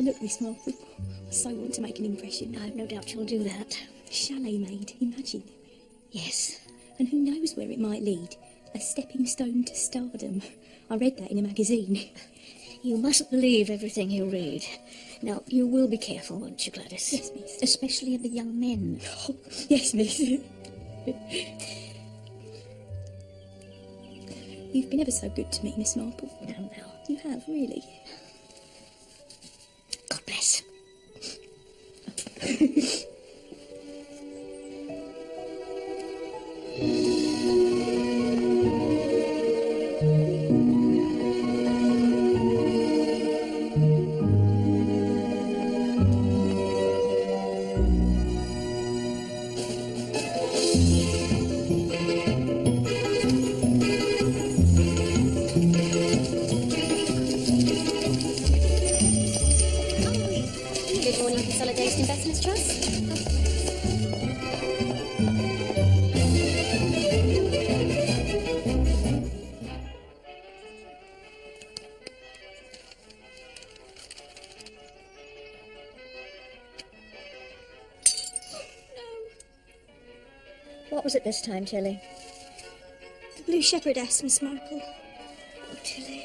I look, Miss Marple? I so want to make an impression. I've no doubt you'll do that. Chalet maid, imagine. Yes. And who knows where it might lead? A stepping stone to stardom. I read that in a magazine. You mustn't believe everything you read. Now, you will be careful, won't you, Gladys? Yes, miss. Especially of the young men. Oh, yes, miss. You've been ever so good to me, Miss Marple. No. You have, really. God bless. Investments Trust. What was it this time, Tilly? The Blue Shepherdess, Miss Marple. Oh, Tilly.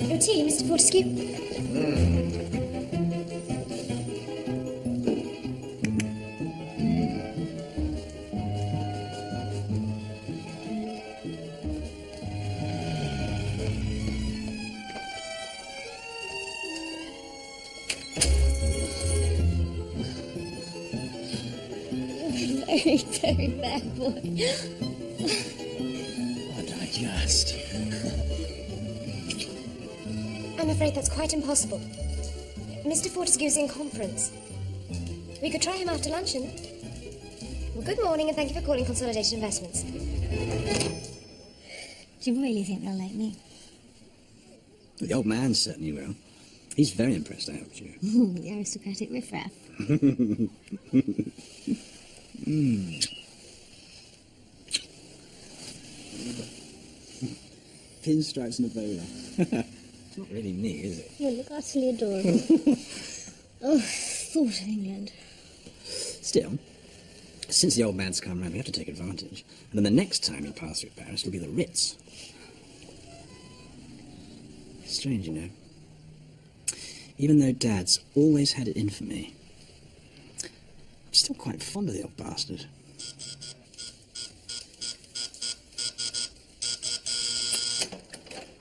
Your tea, Mr. Fortescue. Very, very bad boy. What I just... I'm afraid that's quite impossible. Mr. Fortescue's in conference. We could try him after luncheon. Well, good morning and thank you for calling Consolidated Investments. Do you really think they'll like me? The old man certainly will. He's very impressed, I hope you. The aristocratic riffraff. Pinstripes and a bowler. It's not really me, is it? You look utterly adorable. Oh, thought of England. Still, since the old man's come round, we have to take advantage. And then the next time you pass through Paris will be the Ritz. Strange, you know. Even though Dad's always had it in for me, I'm still quite fond of the old bastard.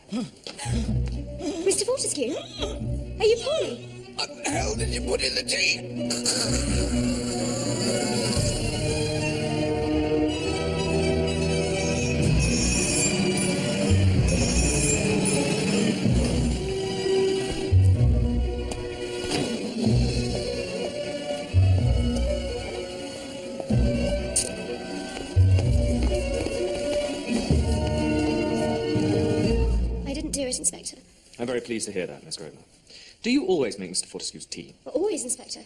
Mr. Fortescue? Are you poorly? What the hell did you put in the tea? I didn't do it, Inspector. I'm very pleased to hear that, Miss Grosvenor. Do you always make Mr. Fortescue's tea? Well, always, Inspector.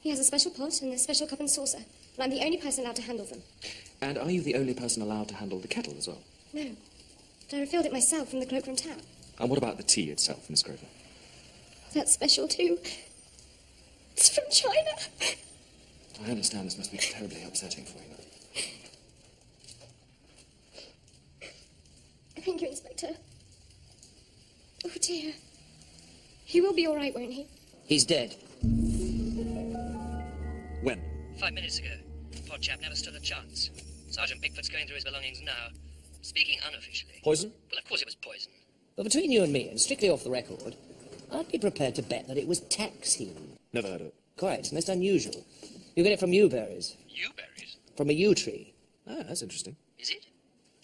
He has a special pot and a special cup and saucer, and I'm the only person allowed to handle them. And are you the only person allowed to handle the kettle as well? No. But I refilled it myself from the cloakroom tap. And what about the tea itself, Miss Grosvenor? That's special, too. It's from China. I understand this must be terribly upsetting for you. Thank you, Inspector. Oh, dear. He will be all right, won't he? He's dead. When? 5 minutes ago. Poor chap never stood a chance. Sergeant Pickford's going through his belongings now. Speaking unofficially. Poison? Well, of course it was poison. But between you and me, and strictly off the record, I'd be prepared to bet that it was taxine. Never heard of it. Quite. Most unusual. You get it from yew berries. Yew berries? From a yew tree. Ah, that's interesting. Is it?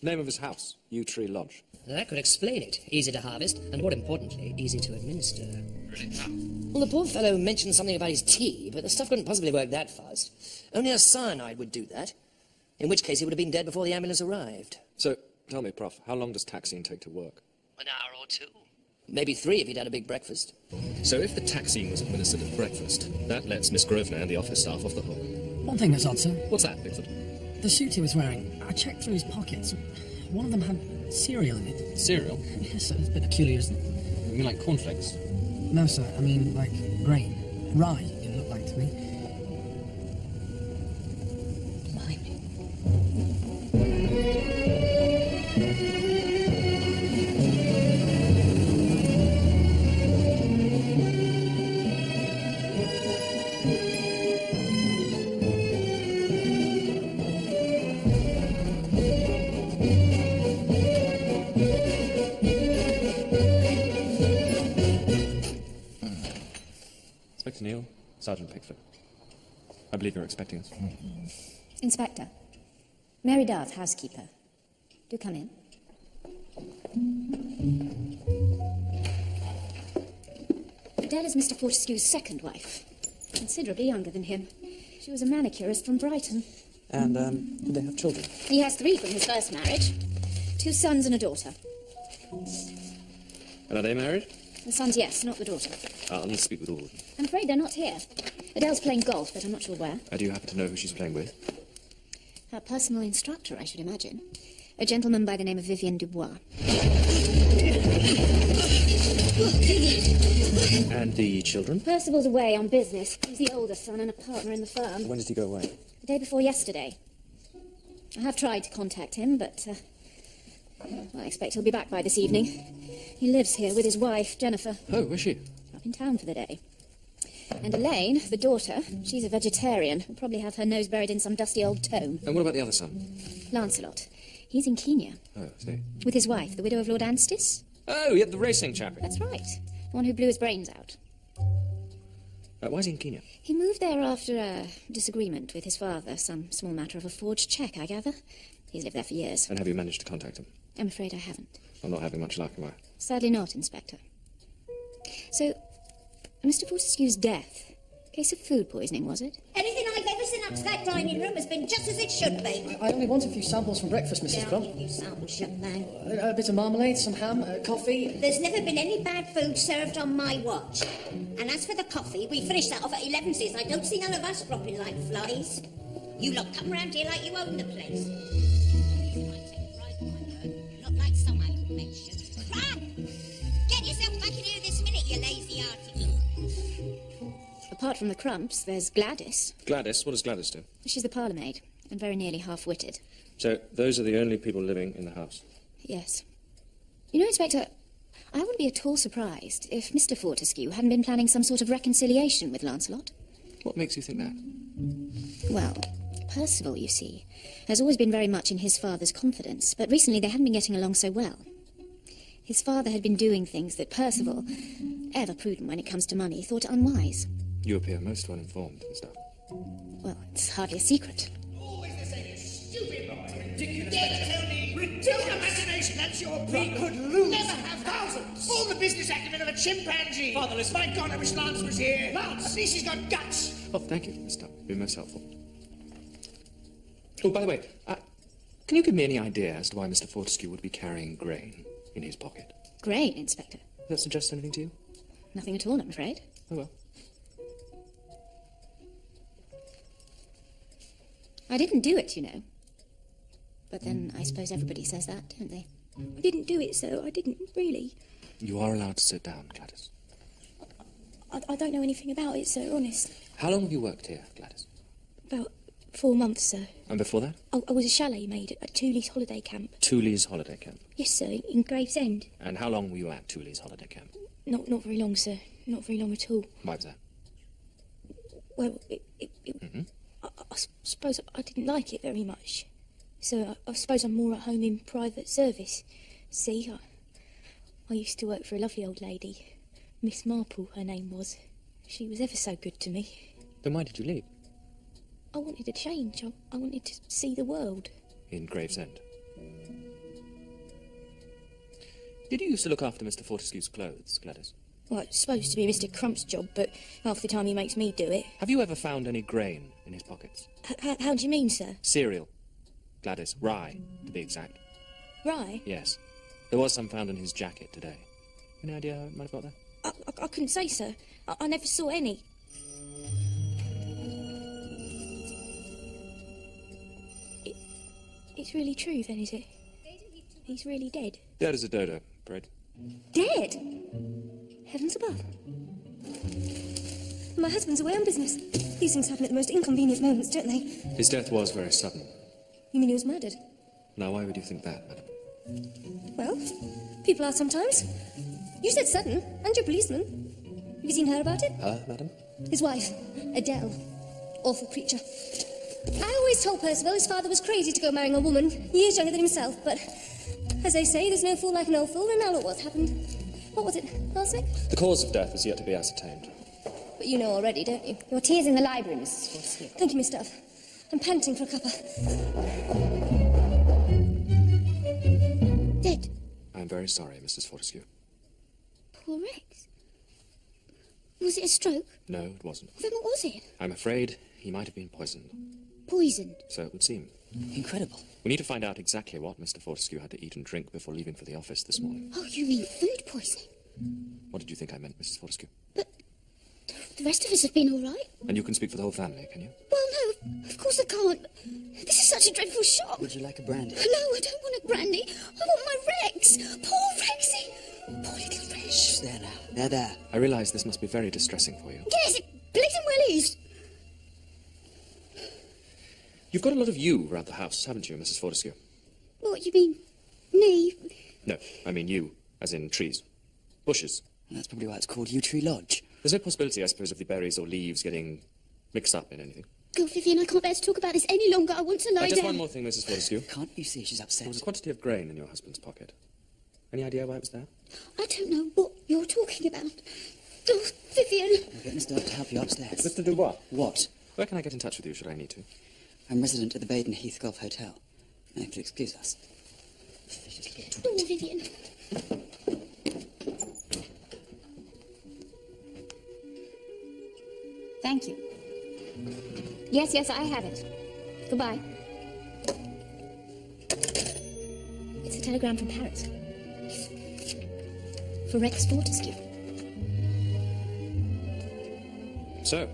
Name of his house, Yew Tree Lodge. That could explain it. Easy to harvest, and more importantly, easy to administer. Really? How? Well, the poor fellow mentioned something about his tea, but the stuff couldn't possibly work that fast. Only a cyanide would do that. In which case he would have been dead before the ambulance arrived. So, tell me, Prof, how long does taxine take to work? An hour or two. Maybe 3 if he'd had a big breakfast. So if the taxine was administered at breakfast, that lets Miss Grosvenor and the office staff off the hook. One thing that's odd, sir. What's that, Pickford? The suit he was wearing, I checked through his pockets. One of them had cereal in it. Cereal? Yes, it's a bit peculiar, isn't it? You mean like cornflakes? No, sir, I mean, like, grain. Rye, it looked like to me. Inspector Neil, Sergeant Pickford. I believe you're expecting us. Inspector. Mary Dove, housekeeper. Do come in. Adele is Mr. Fortescue's second wife. Considerably younger than him. She was a manicurist from Brighton. And, did they have children? He has 3 from his first marriage. 2 sons and a daughter. And are they married? The sons, yes, not the daughter. I'll need to speak with all of them. I'm afraid they're not here. Adele's playing golf, but I'm not sure where. Do you happen to know who she's playing with? Her personal instructor, I should imagine. A gentleman by the name of Vivian Dubois. And the children? Percival's away on business. He's the older son and a partner in the firm. When did he go away? The day before yesterday. I have tried to contact him, but I expect he'll be back by this evening. He lives here with his wife, Jennifer. Oh, is she? Up in town for the day. And Elaine, the daughter, she's a vegetarian. Will probably have her nose buried in some dusty old tome. And what about the other son? Lancelot. He's in Kenya. Oh, I see. With his wife, the widow of Lord Anstice. Oh, yeah, the racing chap. That's right. The one who blew his brains out. Why is he in Kenya? He moved there after a disagreement with his father. Some small matter of a forged cheque, I gather. He's lived there for years. And have you managed to contact him? I'm afraid I haven't. I'm not having much luck, am I? Sadly not, Inspector. So, Mr. Fortescue's death. Case of food poisoning, was it? Anything I've ever sent up to that dining room has been just as it should be. I only want a few samples from breakfast, Mrs. Crump. A few samples, young man. A bit of marmalade, some ham, coffee. There's never been any bad food served on my watch. And as for the coffee, we finished that off at 11, sis. I don't see none of us dropping like flies. You lot come round here like you own the place. Not like some I could mention. Run! Get yourself back in here this minute, you lazy article. Apart from the Crumps, there's Gladys. Gladys? What does Gladys do? She's the parlour maid, and very nearly half-witted. So, those are the only people living in the house? Yes. You know, Inspector, I wouldn't be at all surprised if Mr. Fortescue hadn't been planning some sort of reconciliation with Lancelot. What makes you think that? Well, Percival, you see, has always been very much in his father's confidence, but recently they hadn't been getting along so well. His father had been doing things that Percival, ever prudent when it comes to money, thought unwise. You appear most well informed and stuff. Well, it's hardly a secret. Always the same stupid, ridiculous, ridiculous imagination. That's your problem. We could lose. Never have thousands. All the business acumen of a chimpanzee. Father, listen. My God, I wish Lance was here. Lance, at least he's got guts. Oh, thank you, Miss Dunn. You've been most helpful. Oh, by the way, can you give me any idea as to why Mr. Fortescue would be carrying grain in his pocket? Grain, Inspector? Does that suggest anything to you? Nothing at all, I'm afraid. Oh, well. I didn't do it, you know. But then I suppose everybody says that, don't they? I didn't do it, sir. I didn't, really. You are allowed to sit down, Gladys. I don't know anything about it, sir, honest. How long have you worked here, Gladys? About 4 months, sir. And before that? I was a chalet maid at Tooley's holiday camp. Tooley's holiday camp? Yes, sir, in Gravesend. And how long were you at Tooley's holiday camp? Not very long, sir. Not very long at all. Why was that? Well, I suppose I didn't like it very much. So I suppose I'm more at home in private service. See, I used to work for a lovely old lady. Miss Marple, her name was. She was ever so good to me. Then why did you leave? I wanted a change. I wanted to see the world. In Gravesend. Did you used to look after Mr. Fortescue's clothes, Gladys? Well, it's supposed to be Mr. Crump's job, but half the time he makes me do it. Have you ever found any grain in his pockets? How do you mean, sir? Cereal. Gladys, rye, to be exact. Rye? Yes. There was some found in his jacket today. Any idea how it might have got there? I couldn't say, sir. I never saw any. It's really true, then, is it? He's really dead. Dead as a dodo, afraid. Dead? Heavens above. My husband's away on business. These things happen at the most inconvenient moments, don't they? His death was very sudden. You mean he was murdered? Now, why would you think that, madam? Well, people are sometimes. You said sudden, and your policeman. Have you seen her about it? Her, madam? His wife, Adele. Awful creature. I always told Percival his father was crazy to go marrying a woman years younger than himself, but as they say, there's no fool like an old fool, and now look what's happened. What was it, arsenic? The cause of death is yet to be ascertained. But you know already, don't you? Your tea's in the library, Mrs. Fortescue. Thank you, Miss Dove. I'm panting for a cuppa. Dead. I'm very sorry, Mrs. Fortescue. Poor Rex. Was it a stroke? No, it wasn't. Then what was it? I'm afraid he might have been poisoned. Poisoned. So it would seem. Incredible. We need to find out exactly what Mr. Fortescue had to eat and drink before leaving for the office this morning. Oh, you mean food poisoning? What did you think I meant, Mrs. Fortescue? The rest of us have been all right. And you can speak for the whole family, can you? Well, no, of course I can't. This is such a dreadful shock. Would you like a brandy? No, I don't want a brandy. I want my Rex. Poor Rexy. Poor little Rex. There now. There. I realise this must be very distressing for you. Yes, it bleeding well is. You've got a lot of you around the house, haven't you, Mrs. Fortescue? What, you mean me? No, I mean you, as in trees. Bushes. That's probably why it's called Yew Tree Lodge. There's no possibility, I suppose, of the berries or leaves getting mixed up in anything. Go, Vivian, I can't bear to talk about this any longer. I want to lie Just down. one more thing, Mrs. Fortescue. Can't you see she's upset? There was a quantity of grain in your husband's pocket. Any idea why it was there? I don't know what you're talking about. Oh, Vivian. I'll get Miss Dove to help you upstairs. Mr. Dubois? What? Where can I get in touch with you, should I need to? I'm resident at the Baden Heath Golf Hotel. Now, if you'll excuse us. Oh, Vivian. Thank you. Yes, I have it. Goodbye. It's a telegram from Paris. For Rex Fortescue. So,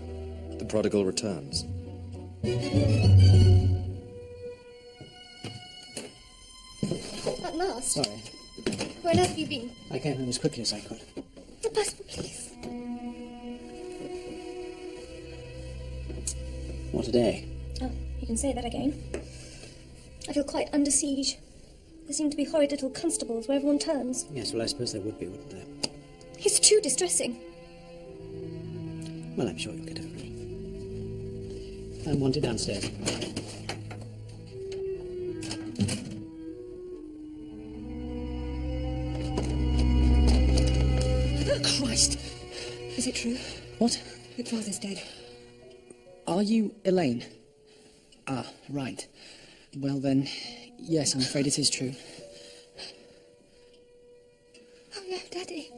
the prodigal returns. At last. Sorry. Where have you been? I came home as quickly as I could. The passport, please. What a day. Oh, you can say that again. I feel quite under siege. There seem to be horrid little constables where everyone turns. Yes, well, I suppose there would be, wouldn't there? It's too distressing. Well, I'm sure you'll get over it. I'm wanted downstairs. Oh, Christ! Is it true? What? That father's dead. Are you Elaine? Ah, right. Well then, yes, I'm afraid it is true. Oh no, Daddy.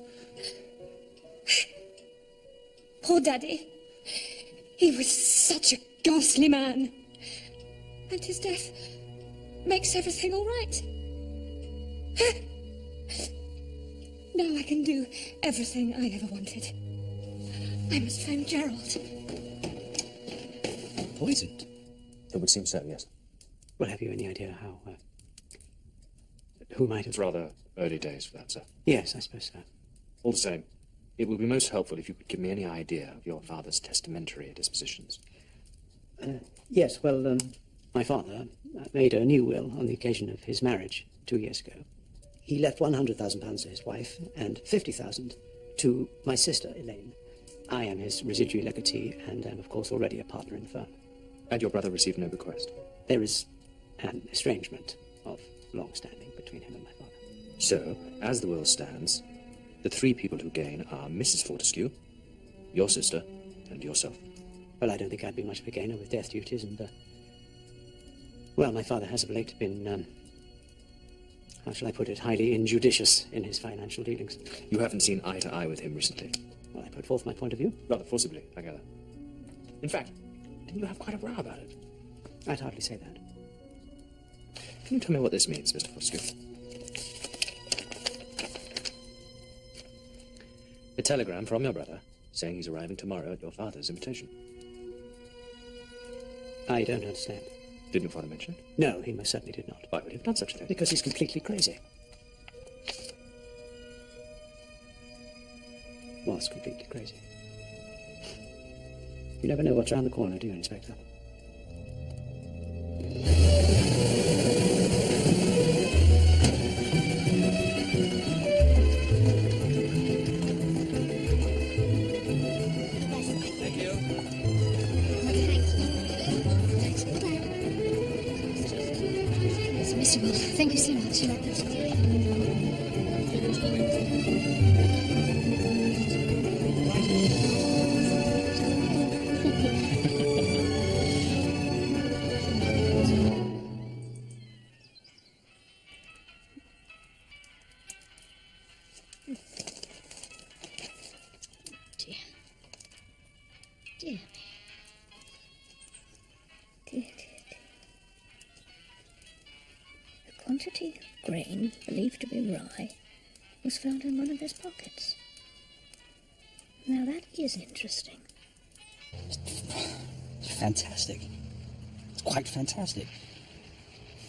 Poor Daddy. He was such a ghastly man. And his death makes everything all right. Now I can do everything I ever wanted. I must phone Gerald. Poisoned? It would seem so, yes. Well, have you any idea how? Who might have? It's rather early days for that, sir. Yes, I suppose so. All the same, it would be most helpful if you could give me any idea of your father's testamentary dispositions. Yes, well, my father made a new will on the occasion of his marriage 2 years ago. He left £100,000 to his wife and 50,000 to my sister, Elaine. I am his residuary legatee and am, of course, already a partner in the firm. And your brother received no bequest? There is an estrangement of long standing between him and my father. So, as the will stands, the three people who gain are Mrs. Fortescue, your sister, and yourself. Well, I don't think I'd be much of a gainer with death duties, and, well, my father has of late been, how shall I put it, highly injudicious in his financial dealings. You haven't seen eye to eye with him recently? Well, I put forth my point of view. Rather forcibly, I gather. In fact, didn't you have quite a row about it? I'd hardly say that. Can you tell me what this means, Mr. Fortescue? A telegram from your brother saying he's arriving tomorrow at your father's invitation. I don't understand. Didn't your father mention it? No, he most certainly did not. Why would he have done such a thing? Because he's completely crazy. was completely crazy. You never know what's around the corner, do you, Inspector? Thank you. It's miserable. Thank you so much. Dear. Dear me. Dear, dear, dear. A quantity of grain, believed to be rye, was found in one of his pockets. Now that is interesting. It's fantastic. It's quite fantastic.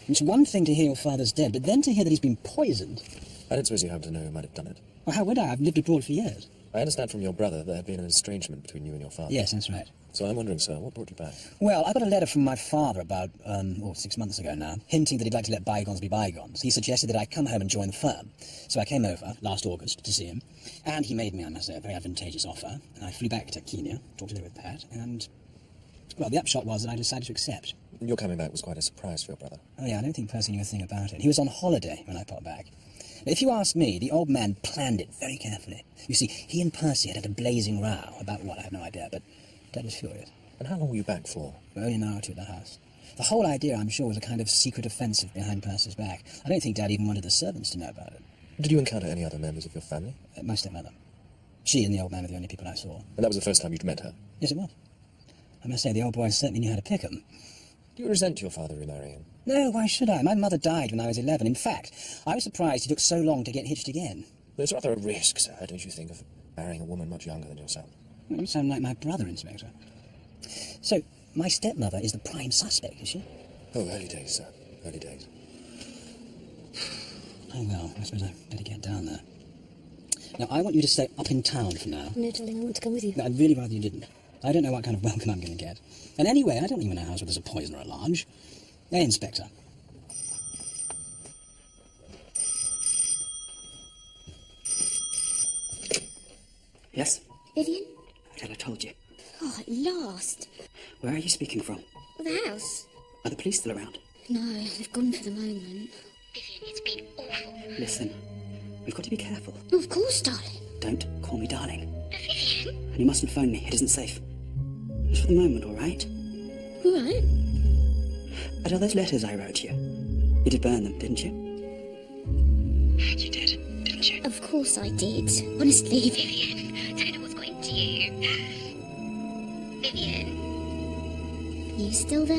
It's one thing to hear your father's dead, but then to hear that he's been poisoned. I don't suppose you happen to know who might have done it. Well, how would I? I've lived abroad for years. I understand from your brother there had been an estrangement between you and your father. Yes, that's right. So I'm wondering, sir, what brought you back? Well, I got a letter from my father about, 6 months ago now, hinting that he'd like to let bygones be bygones. He suggested that I come home and join the firm. So I came over last August to see him, and he made me, I must say, a very advantageous offer. And I flew back to Kenya, talked it over with Pat, and, well, the upshot was that I decided to accept. Your coming back was quite a surprise for your brother. Oh, yeah, I don't think Percy knew a thing about it. He was on holiday when I popped back. If you ask me, the old man planned it very carefully. You see, he and Percy had a blazing row about what, I have no idea, but Dad was furious. And how long were you back for? Only an hour or two at the house. The whole idea, I'm sure, was a kind of secret offensive behind Percy's back. I don't think Dad even wanted the servants to know about it. Did you encounter any other members of your family? My stepmother. She and the old man were the only people I saw. And that was the first time you'd met her? Yes, it was. I must say, the old boy certainly knew how to pick 'em. Do you resent your father remarrying? No, why should I? My mother died when I was 11. In fact, I was surprised he took so long to get hitched again. But it's rather a risk, sir, don't you think, of marrying a woman much younger than yourself? Well, you sound like my brother, Inspector. So, my stepmother is the prime suspect, is she? Oh, early days, sir. Early days. Oh, well, I suppose I'd better get down there. Now, I want you to stay up in town for now. No, darling, I want to come with you. No, I'd really rather you didn't. I don't know what kind of welcome I'm going to get. And anyway, I don't even know whether there's a poison or a large. Hey, Inspector. Yes? Vivian? Well, I told you. Oh, at last. Where are you speaking from? The house. Are the police still around? No, they've gone for the moment. Vivian, it's been awful. Listen, we've got to be careful. Oh, of course, darling. Don't call me darling. Vivian? And you mustn't phone me. It isn't safe. Just for the moment, all right? All right. But are those letters I wrote you? You did burn them, didn't you? You did, didn't you? Of course I did. Honestly, Vivian, don't know what's going to you. Vivian? you still there?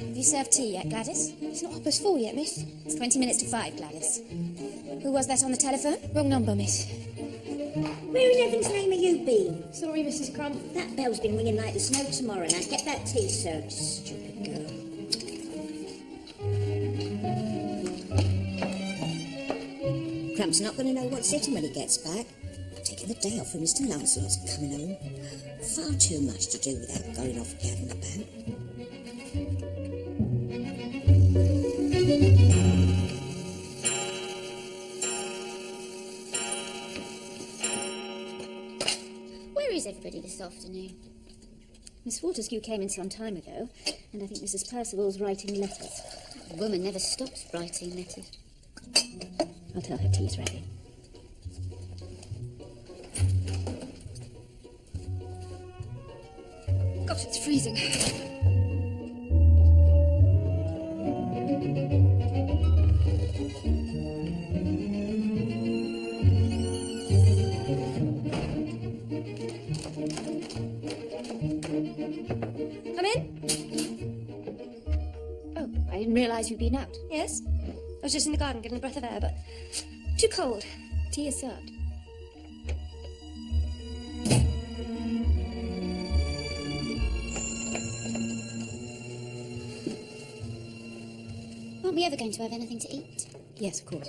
Have you served tea yet, Gladys? It's not 4:30 yet, miss. It's 20 minutes to 5, Gladys. Who was that on the telephone? Wrong number, miss. Where in heaven's name have you been? Sorry, Mrs. Crump. That bell's been ringing like the snow tomorrow. Now get that tea served, stupid girl. Crump's not going to know what's hit him when he gets back. Taking the day off when Mr. Lancelot's coming home. Far too much to do without going off gadding about. Where is everybody this afternoon? Miss Fortescue came in some time ago, and I think Mrs. Percival's writing letters. The woman never stops writing letters. I'll tell her tea's ready. Gosh, it's freezing. realise you'd been out. Yes? I was just in the garden getting a breath of air, but too cold. Tea is served. Aren't we ever going to have anything to eat? Yes, of course.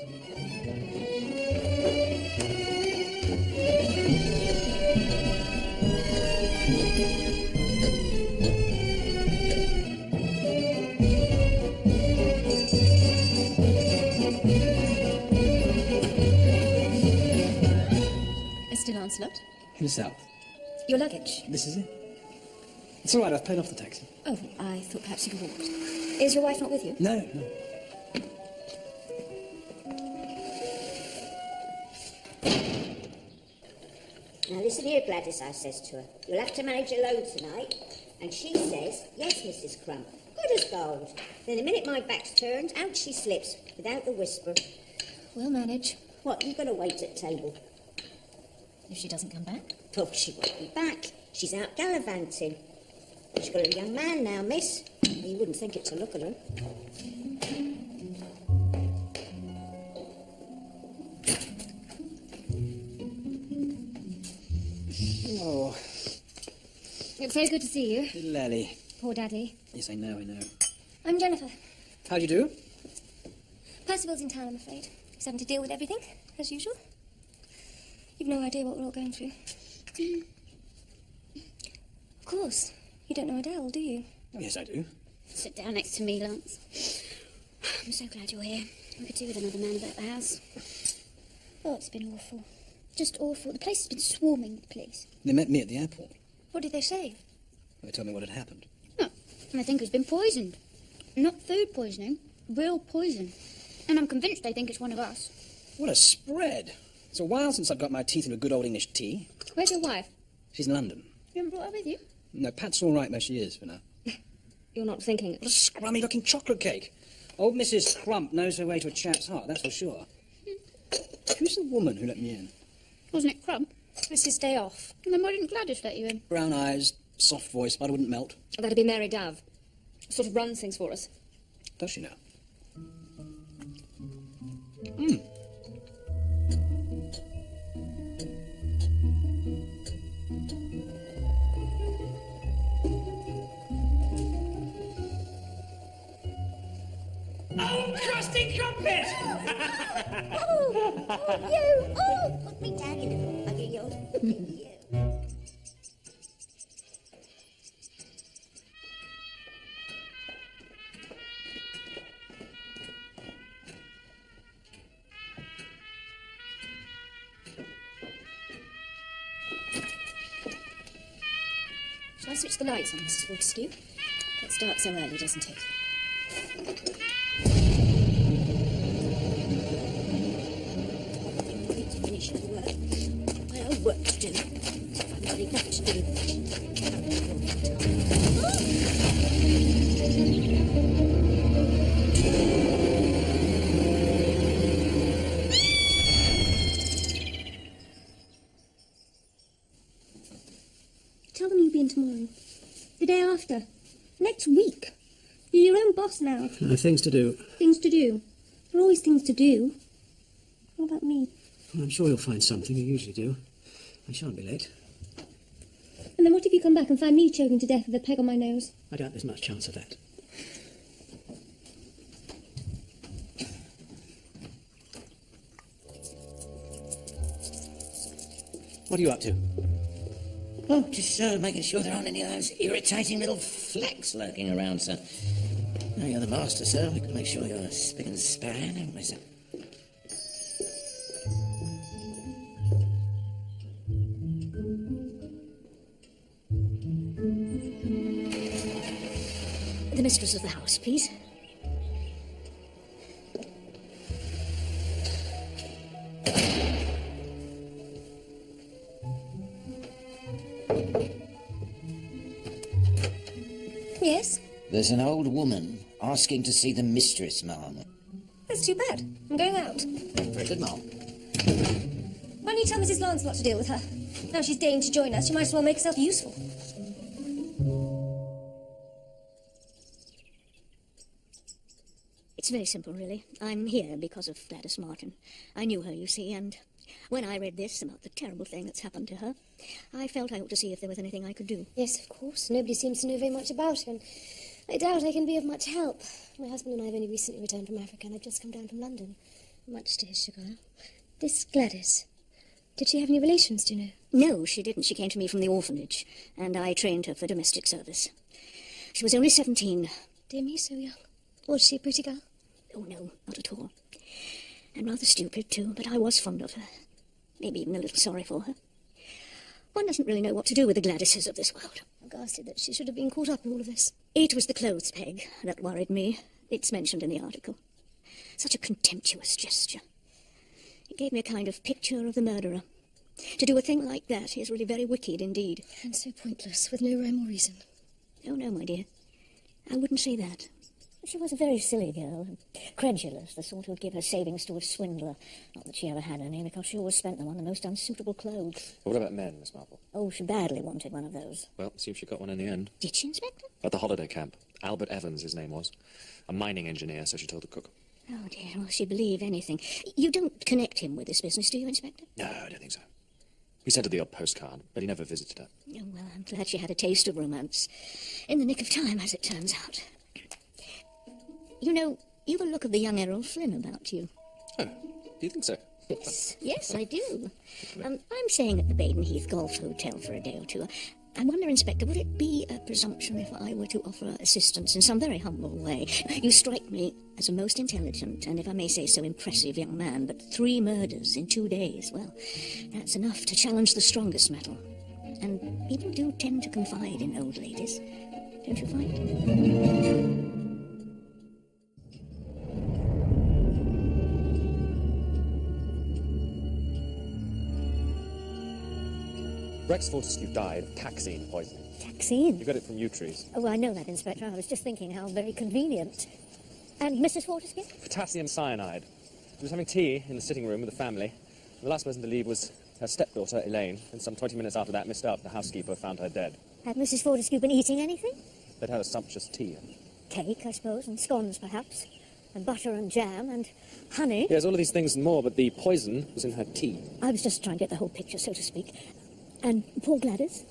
Mr. Lancelot? Himself. Your luggage? This is it. It's all right, I've paid off the taxi. Oh, I thought perhaps you'd walked. Is your wife not with you? No. Now listen here, Gladys, I says to her. You'll have to manage alone tonight. And she says, yes, Mrs. Crump. Good as gold. Then the minute my back's turned, out she slips, without a whisper. We'll manage. What, you going to wait at table? If she doesn't come back? Oh, she won't be back. She's out gallivanting. She's got a young man now, miss. You wouldn't think it to look at her. Oh. It's very good to see you. Little Ellie. Poor Daddy. Yes, I know. I'm Jennifer. How do you do? Percival's in town, I'm afraid. He's having to deal with everything, as usual. You've no idea what we're all going through. Of course. You don't know Adele, do you? Oh, yes, I do. Sit down next to me, Lance. I'm so glad you're here. We could do with another man about the house. Oh, it's been awful. Just awful. The place has been swarming with police. They met me at the airport. What did they say? They told me what had happened. Oh, and I think he's been poisoned. Not food poisoning, real poison. And I'm convinced they think it's one of us. What a spread. It's a while since I've got my teeth into a good old English tea. Where's your wife? She's in London. You haven't brought her with you? No, Pat's all right where she is for now. You're not thinking... What a scrummy-looking chocolate cake. Old Mrs. Crump knows her way to a chap's heart, that's for sure. Who's the woman who let me in? Wasn't it Crump? It's his day off. And then why didn't Gladys let you in? Brown eyes, soft voice, butter wouldn't melt. That'd be Mary Dove. Sort of runs things for us. Does she now? Oh, crusty crumpet! You! Oh, put me down, you little bugger, you. Shall I switch the lights on, Mrs. Fortescue? Gets dark so early, doesn't it? It's finished the work. My own work to do. I've got enough to do. Tell them you'll be in tomorrow. The day after. Next week. You're your own boss now. I have things to do. Things to do. There are always things to do. What about me? Well, I'm sure you'll find something. You usually do. I shan't be late. And then what if you come back and find me choking to death with a peg on my nose? I doubt there's much chance of that. What are you up to? Oh, just making sure there aren't any of those irritating little flecks lurking around, sir. Now you're the master, sir. We can make sure you're spick and span, haven't we, sir? The mistress of the house, please. Yes? There's an old woman asking to see the mistress, ma'am. That's too bad. I'm going out. Very good, ma'am. Why don't you tell Mrs. Lancelot to deal with her? Now she's deigning to join us, she might as well make herself useful. It's very simple, really. I'm here because of Gladys Martin. I knew her, you see, and when I read this about the terrible thing that's happened to her, I felt I ought to see if there was anything I could do. Yes, of course. Nobody seems to know very much about her, and I doubt I can be of much help. My husband and I have only recently returned from Africa, and I've just come down from London. Much to his chagrin. This Gladys, did she have any relations, do you know? No, she didn't. She came to me from the orphanage, and I trained her for domestic service. She was only 17. Dear me, so young. Was she a pretty girl? Oh, no, not at all. And rather stupid, too, but I was fond of her. Maybe even a little sorry for her. One doesn't really know what to do with the Gladyses of this world. I'm ghastly that she should have been caught up in all of this. It was the clothes peg that worried me. It's mentioned in the article. Such a contemptuous gesture. It gave me a kind of picture of the murderer. To do a thing like that is really very wicked indeed. And so pointless, with no rhyme or reason. Oh, no, my dear. I wouldn't say that. She was a very silly girl, credulous, the sort who'd give her savings to a swindler. Not that she ever had any, because she always spent them on the most unsuitable clothes. But what about men, Miss Marple? Oh, she badly wanted one of those. Well, seems she got one in the end. Did she, Inspector? At the holiday camp. Albert Evans, his name was. A mining engineer, so she told the cook. Oh, dear, well, she'd believe anything. You don't connect him with this business, do you, Inspector? No, I don't think so. He sent her the odd postcard, but he never visited her. Oh, well, I'm glad she had a taste of romance. In the nick of time, as it turns out. You know, you've a look of the young Errol Flynn about you. Oh, do you think so? Yes, I do. I'm staying at the Baden Heath Golf Hotel for a day or two. I wonder, Inspector, would it be a presumption if I were to offer assistance in some very humble way? You strike me as a most intelligent and, if I may say so, impressive young man, but 3 murders in 2 days, well, that's enough to challenge the strongest metal. And people do tend to confide in old ladies, don't you find? Rex Fortescue died of taxine poisoning. Taxine? You got it from yew trees. Oh, I know that, Inspector. I was just thinking how very convenient. And Mrs. Fortescue? Potassium cyanide. She was having tea in the sitting room with the family. The last person to leave was her stepdaughter, Elaine, and some 20 minutes after that, Miss Up, the housekeeper, found her dead. Had Mrs. Fortescue been eating anything? They'd had a sumptuous tea. Cake, I suppose, and scones, perhaps. And butter and jam and honey. Yes, all of these things and more, but the poison was in her tea. I was just trying to get the whole picture, so to speak. And poor Gladys?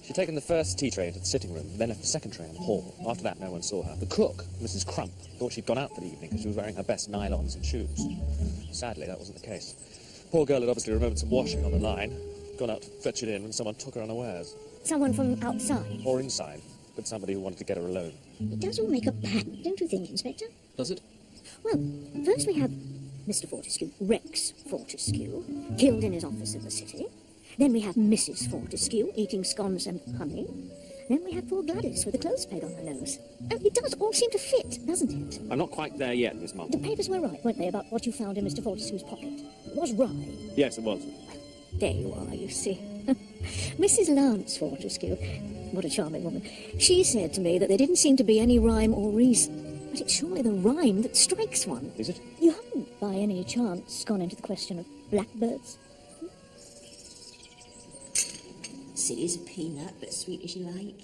She'd taken the first tea tray into the sitting room, then left the second tray in the hall. After that, no one saw her. The cook, Mrs. Crump, thought she'd gone out for the evening because she was wearing her best nylons and shoes. Sadly, that wasn't the case. Poor girl had obviously remembered some washing on the line, gone out to fetch it in when someone took her unawares. Someone from outside? Or inside, but somebody who wanted to get her alone. It does all make a pattern, don't you think, Inspector? Does it? Well, first we have Mr. Fortescue, Rex Fortescue, killed in his office in the city. Then we have Mrs. Fortescue eating scones and honey. Then we have poor Gladys with a clothes peg on her nose. Oh, it does all seem to fit, doesn't it? I'm not quite there yet, Miss Marple. The papers were right, weren't they, about what you found in Mr. Fortescue's pocket? It was rye. Yes, it was. There you are, you see. Mrs. Lance Fortescue, what a charming woman, she said to me that there didn't seem to be any rhyme or reason. But it's surely the rhyme that strikes one. Is it? You haven't, by any chance, gone into the question of blackbirds? Silly as a peanut, but sweet as you like.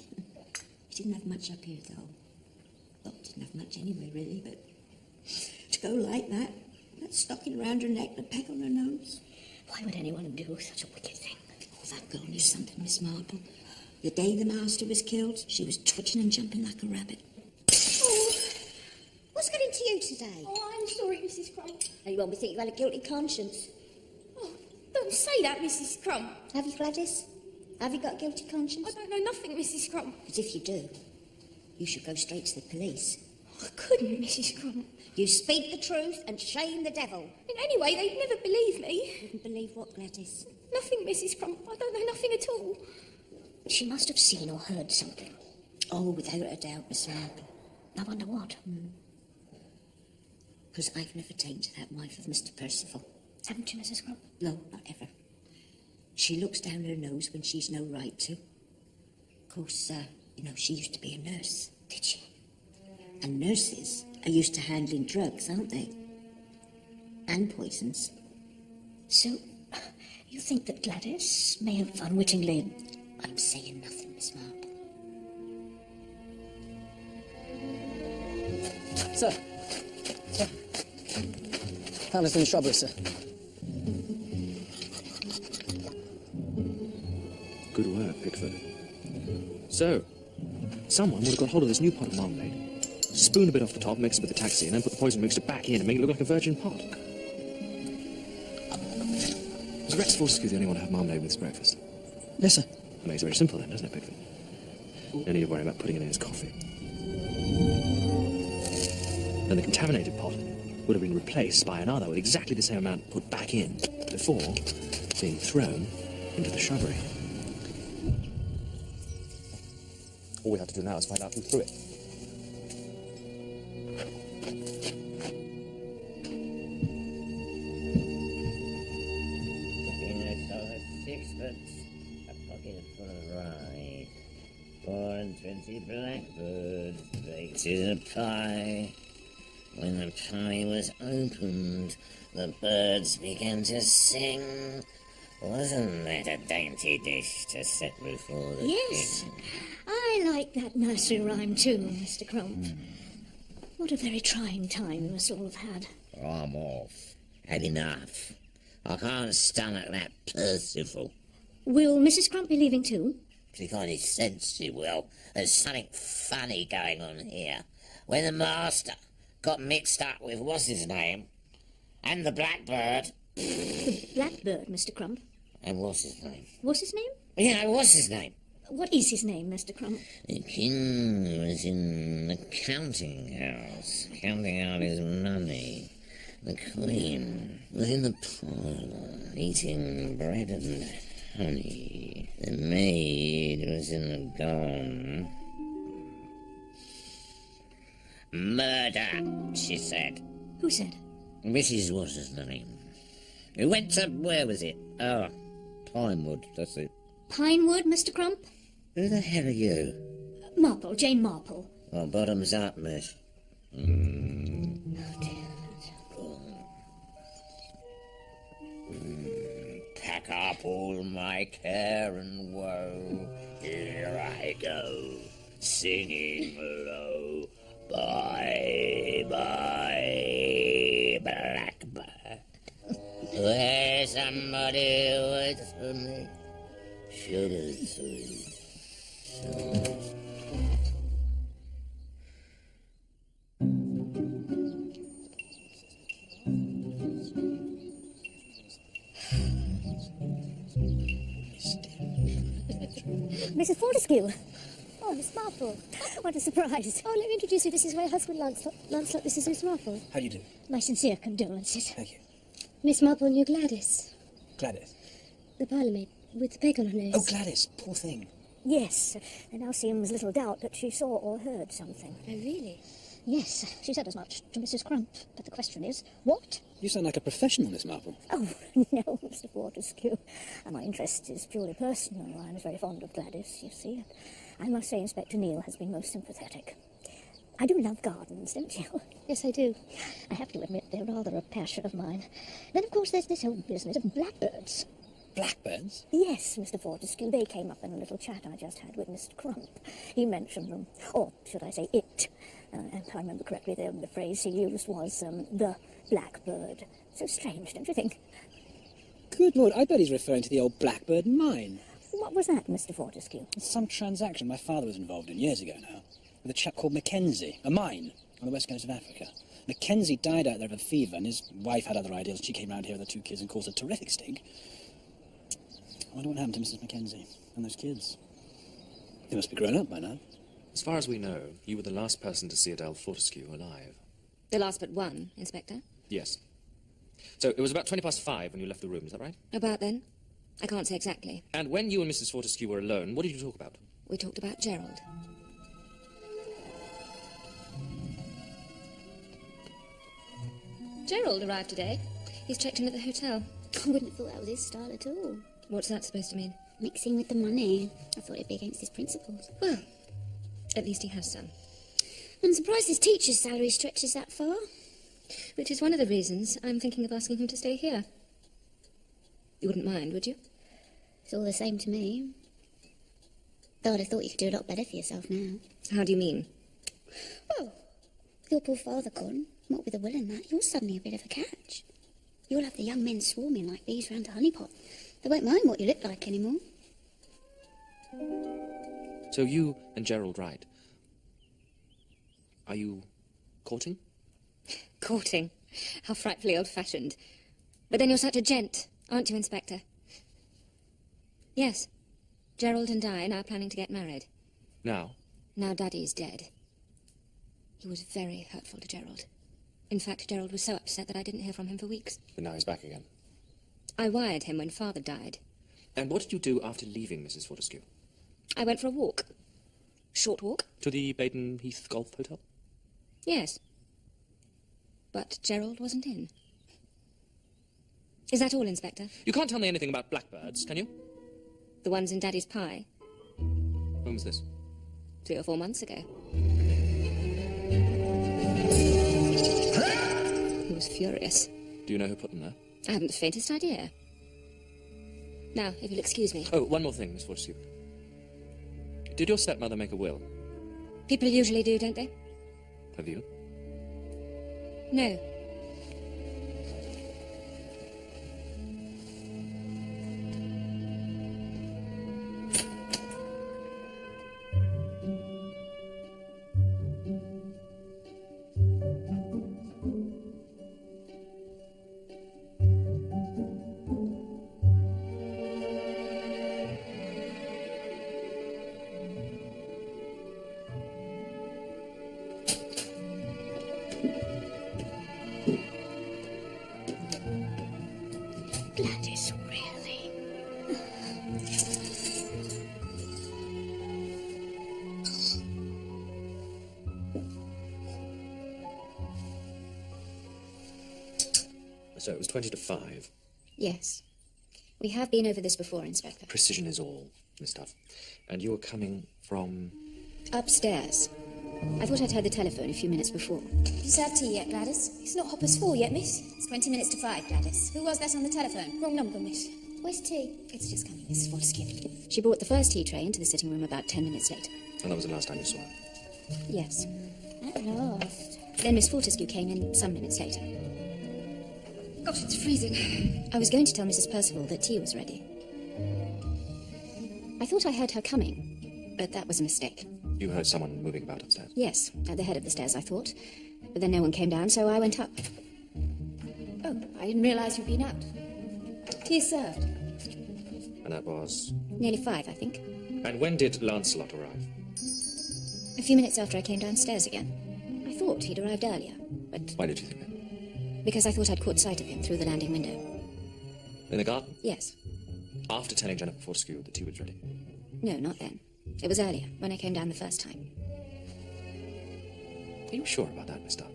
She didn't have much up here, though. Well, didn't have much anyway, really, but to go like that stocking around her neck and a peg on her nose. Why would anyone do such a wicked thing? Oh, that girl knew something, Miss Marple. The day the master was killed, she was twitching and jumping like a rabbit. Oh, what's got into you today? Oh, I'm sorry, Mrs. Crump. Now, you won't be thinking you had a guilty conscience. Oh, don't say that, Mrs. Crump. Have you, Gladys? Have you got a guilty conscience? I don't know nothing, Mrs. Crump. But if you do, you should go straight to the police. I couldn't, Mrs. Crump. You speak the truth and shame the devil. Anyway, they'd never believe me. Wouldn't believe what, Gladys? Nothing, Mrs. Crump. I don't know nothing at all. She must have seen or heard something. Oh, without a doubt, Miss Marple. I wonder what. Because I've never taken to that wife of Mr. Percival. Haven't you, Mrs. Crump? No, not ever. She looks down her nose when she's no right to. Of course, she used to be a nurse. Did she? And nurses are used to handling drugs, aren't they? And poisons. So, you think that Gladys may have unwittingly... I'm saying nothing, Miss Marple. Sir, Found us in the shrubbery, sir. Good work, Pickford. So, someone would have got hold of this new pot of marmalade, spoon a bit off the top, mix it with the taxi, and then put the poison mixture back in and make it look like a virgin pot. Was Rex Fortescue the only one to have marmalade with his breakfast? Yes, sir. That makes it very simple then, doesn't it, Pickford? No need to worry about putting it in his coffee. Then the contaminated pot would have been replaced by another with exactly the same amount put back in before being thrown into the shrubbery. All we have to do now is find out who threw it. Sixpence, a pocket full of rye, 4 and 20 blackbirds baked in a pie. When the pie was opened, the birds began to sing. Wasn't that a dainty dish to set before the Yes, king? I like that nursery rhyme too, Mr. Crump. What a very trying time you must all have had. I'm off. Had enough. I can't stomach that Percival. Will Mrs. Crump be leaving too? She got any sense, she will. There's something funny going on here. When the master got mixed up with what's-his-name, and the blackbird... The blackbird, Mr. Crump. And what's-his-name? What's his name? Yeah, what's-his-name? What is his name, Mr. Crump? The king was in the counting house, counting out his money. The queen was in the parlour, eating bread and honey. The maid was in the garden. Murder, she said. Who said? Mrs. What's-his-name. We went to, where was it? Oh, Pinewood, that's it. Pinewood, Mr. Crump? Who the hell are you? Marple, Jane Marple. Oh, bottoms up, miss. Oh, dear. Pack up all my care and woe. Here I go, singing low. Bye, bye, blackbird. There's somebody who waits for me. Sugar sweet. Mrs. Fortescue. Oh, Miss Marple. What a surprise. Oh, let me introduce you. This is my husband, Lancelot. Lancelot, this is Miss Marple. How do you do? My sincere condolences. Thank you. Miss Marple knew Gladys, Gladys. the parlourmaid, with the peg on her nose. Oh, Gladys, poor thing. Yes, there now seems little doubt that she saw or heard something. Oh, really? Yes, she said as much to Mrs. Crump. But the question is, what? You sound like a professional, Miss Marple. Oh, no, Mr. Fortescue. My interest is purely personal. I'm very fond of Gladys, you see. I must say Inspector Neil has been most sympathetic. I do love gardens, don't you? Yes, I do. I have to admit they're rather a passion of mine. Then, of course, there's this whole business of blackbirds. Blackbirds? Yes, Mr. Fortescue. They came up in a little chat I just had with Mr. Crump. He mentioned them. Or should I say it? If I remember correctly, the phrase he used was, the blackbird. So strange, don't you think? Good Lord, I bet he's referring to the old Blackbird mine. What was that, Mr. Fortescue? It's some transaction my father was involved in years ago now, with a chap called Mackenzie, a mine on the west coast of Africa. Mackenzie died out there of a fever, and his wife had other ideas. She came round here with her 2 kids and caused a terrific stink. I wonder what happened to Mrs. Mackenzie and those kids. They must be grown up by now. As far as we know, you were the last person to see Adele Fortescue alive. The last but one, Inspector. Yes. So it was about 5:20 when you left the room, is that right? About then? I can't say exactly. And when you and Mrs. Fortescue were alone, what did you talk about? We talked about Gerald. Gerald arrived today. He's checked in at the hotel. I wouldn't have thought that was his style at all. What's that supposed to mean? Mixing with the money. I thought it'd be against his principles. Well, at least he has some. I'm surprised his teacher's salary stretches that far. Which is one of the reasons I'm thinking of asking him to stay here. You wouldn't mind, would you? It's all the same to me. Though I'd have thought you could do a lot better for yourself now. How do you mean? Well, with your poor father gone, What with the will and that, you're suddenly a bit of a catch. You'll have the young men swarming like bees round a honeypot. They won't mind what you look like anymore. So you and Gerald Wright, are you courting? Courting? How frightfully old-fashioned. But then you're such a gent, aren't you, Inspector? Yes. Gerald and I are now planning to get married. Now? Now Daddy's dead. He was very hurtful to Gerald. In fact, Gerald was so upset that I didn't hear from him for weeks. But now he's back again. I wired him when Father died. And what did you do after leaving Mrs. Fortescue? I went for a walk. Short walk. To the Baden Heath Golf Hotel? Yes. But Gerald wasn't in. Is that all, Inspector? You can't tell me anything about blackbirds, can you? The ones in Daddy's pie? When was this? 3 or 4 months ago. He was furious. Do you know who put them there? I haven't the faintest idea. Now, if you'll excuse me. Oh, one more thing, Miss Fortescue. Did your stepmother make a will? People usually do, don't they? Have you? No. Gladys, really? So it was 20 to 5. Yes. We have been over this before, Inspector. Precision is all, Miss Duff. And you were coming from... Upstairs. I thought I'd heard the telephone a few minutes before. Have you served tea yet, Gladys? It's not 4:30 yet, miss. It's 20 minutes to 5, Gladys. Who was that on the telephone? Wrong number, miss. Where's tea? It's just coming, Mrs. Fortescue. She brought the first tea tray into the sitting room about 10 minutes later. And that was the last time you saw her? Yes. At last. Then Miss Fortescue came in some minutes later. Gosh, it's freezing. I was going to tell Mrs. Percival that tea was ready. I thought I heard her coming, but that was a mistake. You heard someone moving about upstairs? Yes, at the head of the stairs, I thought. But then no one came down, so I went up. Oh, I didn't realise you'd been out. Tea is served. And that was? Nearly 5, I think. And when did Lancelot arrive? A few minutes after I came downstairs again. I thought he'd arrived earlier, but... Why did you think that? Because I thought I'd caught sight of him through the landing window. In the garden? Yes. After telling Jennifer Fortescue that tea was ready? No, not then. It was earlier, when I came down the first time. Are you sure about that, Miss Duff?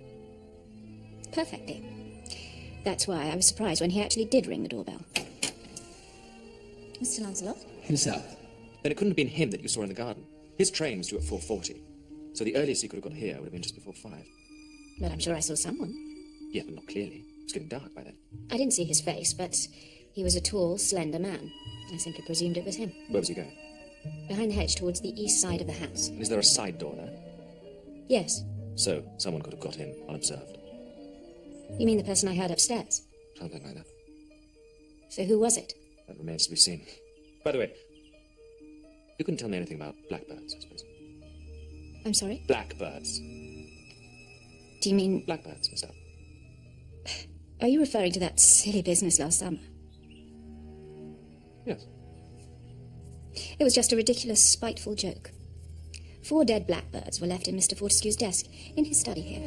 Perfectly. That's why I was surprised when he actually did ring the doorbell. Mr. Lancelot? Himself. Then it couldn't have been him that you saw in the garden. His train was due at 4:40. So the earliest he could have got here would have been just before 5. But I'm sure I saw someone. Yeah, but not clearly. It was getting dark by then. I didn't see his face, but he was a tall, slender man. I simply presumed it was him. Where was he going? Behind the hedge towards the east side of the house. And is there a side door there? Yes. So someone could have got in unobserved. You mean the person I heard upstairs? Something like that. So who was it? That remains to be seen. By the way, you couldn't tell me anything about blackbirds, I suppose. I'm sorry? Blackbirds. Do you mean... Blackbirds, Miss Duff. Are you referring to that silly business last summer? Yes. It was just a ridiculous, spiteful joke. 4 dead blackbirds were left in Mr. Fortescue's desk, in his study here.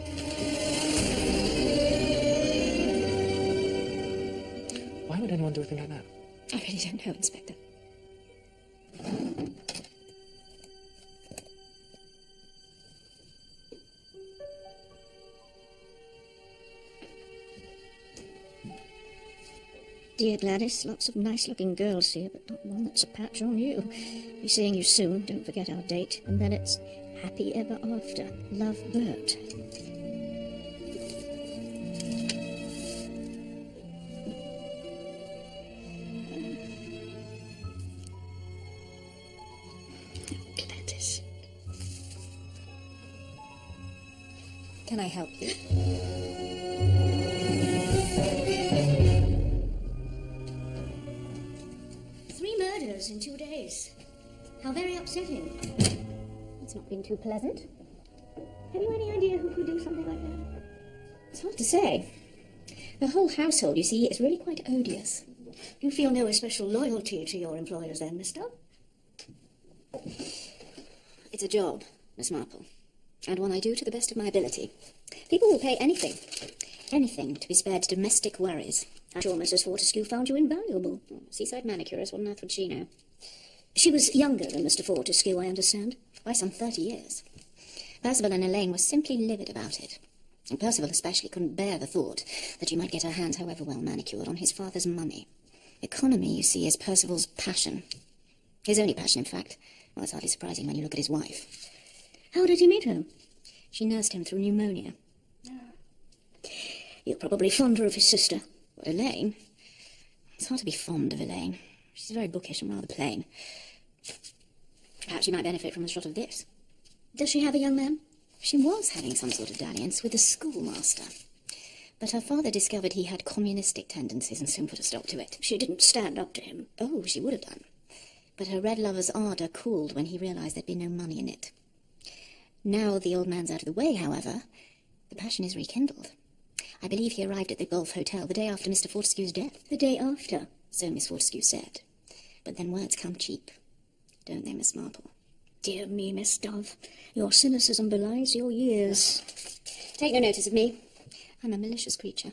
Why would anyone do a thing like that? I really don't know, Inspector. Dear Gladys, lots of nice-looking girls here, but not one that's a patch on you. Be seeing you soon, don't forget our date, and then it's happy ever after. Love, Bert. Can I help you? 2 days. How very upsetting. It's not been too pleasant. Have you any idea who could do something like that? It's hard to say. The whole household, you see, is really quite odious. You feel no especial loyalty to your employers then, mister? It's a job, Miss Marple, and one I do to the best of my ability. People will pay anything to be spared domestic worries. I'm sure Mrs. Fortescue found you invaluable. Seaside manicurist, what on earth would she know? She was younger than Mr. Fortescue, I understand. By some 30 years. Percival and Elaine were simply livid about it. And Percival especially couldn't bear the thought that she might get her hands, however well manicured, on his father's money. Economy, you see, is Percival's passion. His only passion, in fact. Well, it's hardly surprising when you look at his wife. How did you meet her? She nursed him through pneumonia. You're probably fonder of his sister. What, Elaine? It's hard to be fond of Elaine. She's very bookish and rather plain. Perhaps she might benefit from a shot of this. Does she have a young man? She was having some sort of dalliance with the schoolmaster. But her father discovered he had communistic tendencies and soon put a stop to it. She didn't stand up to him. Oh, she would have done. But her red lover's ardour cooled when he realised there'd be no money in it. Now the old man's out of the way, however, the passion is rekindled. I believe he arrived at the Golf Hotel the day after Mr. Fortescue's death. The day after? So Miss Fortescue said. But then words come cheap, don't they, Miss Marple? Dear me, Miss Dove, your cynicism belies your years. Take no notice of me. I'm a malicious creature.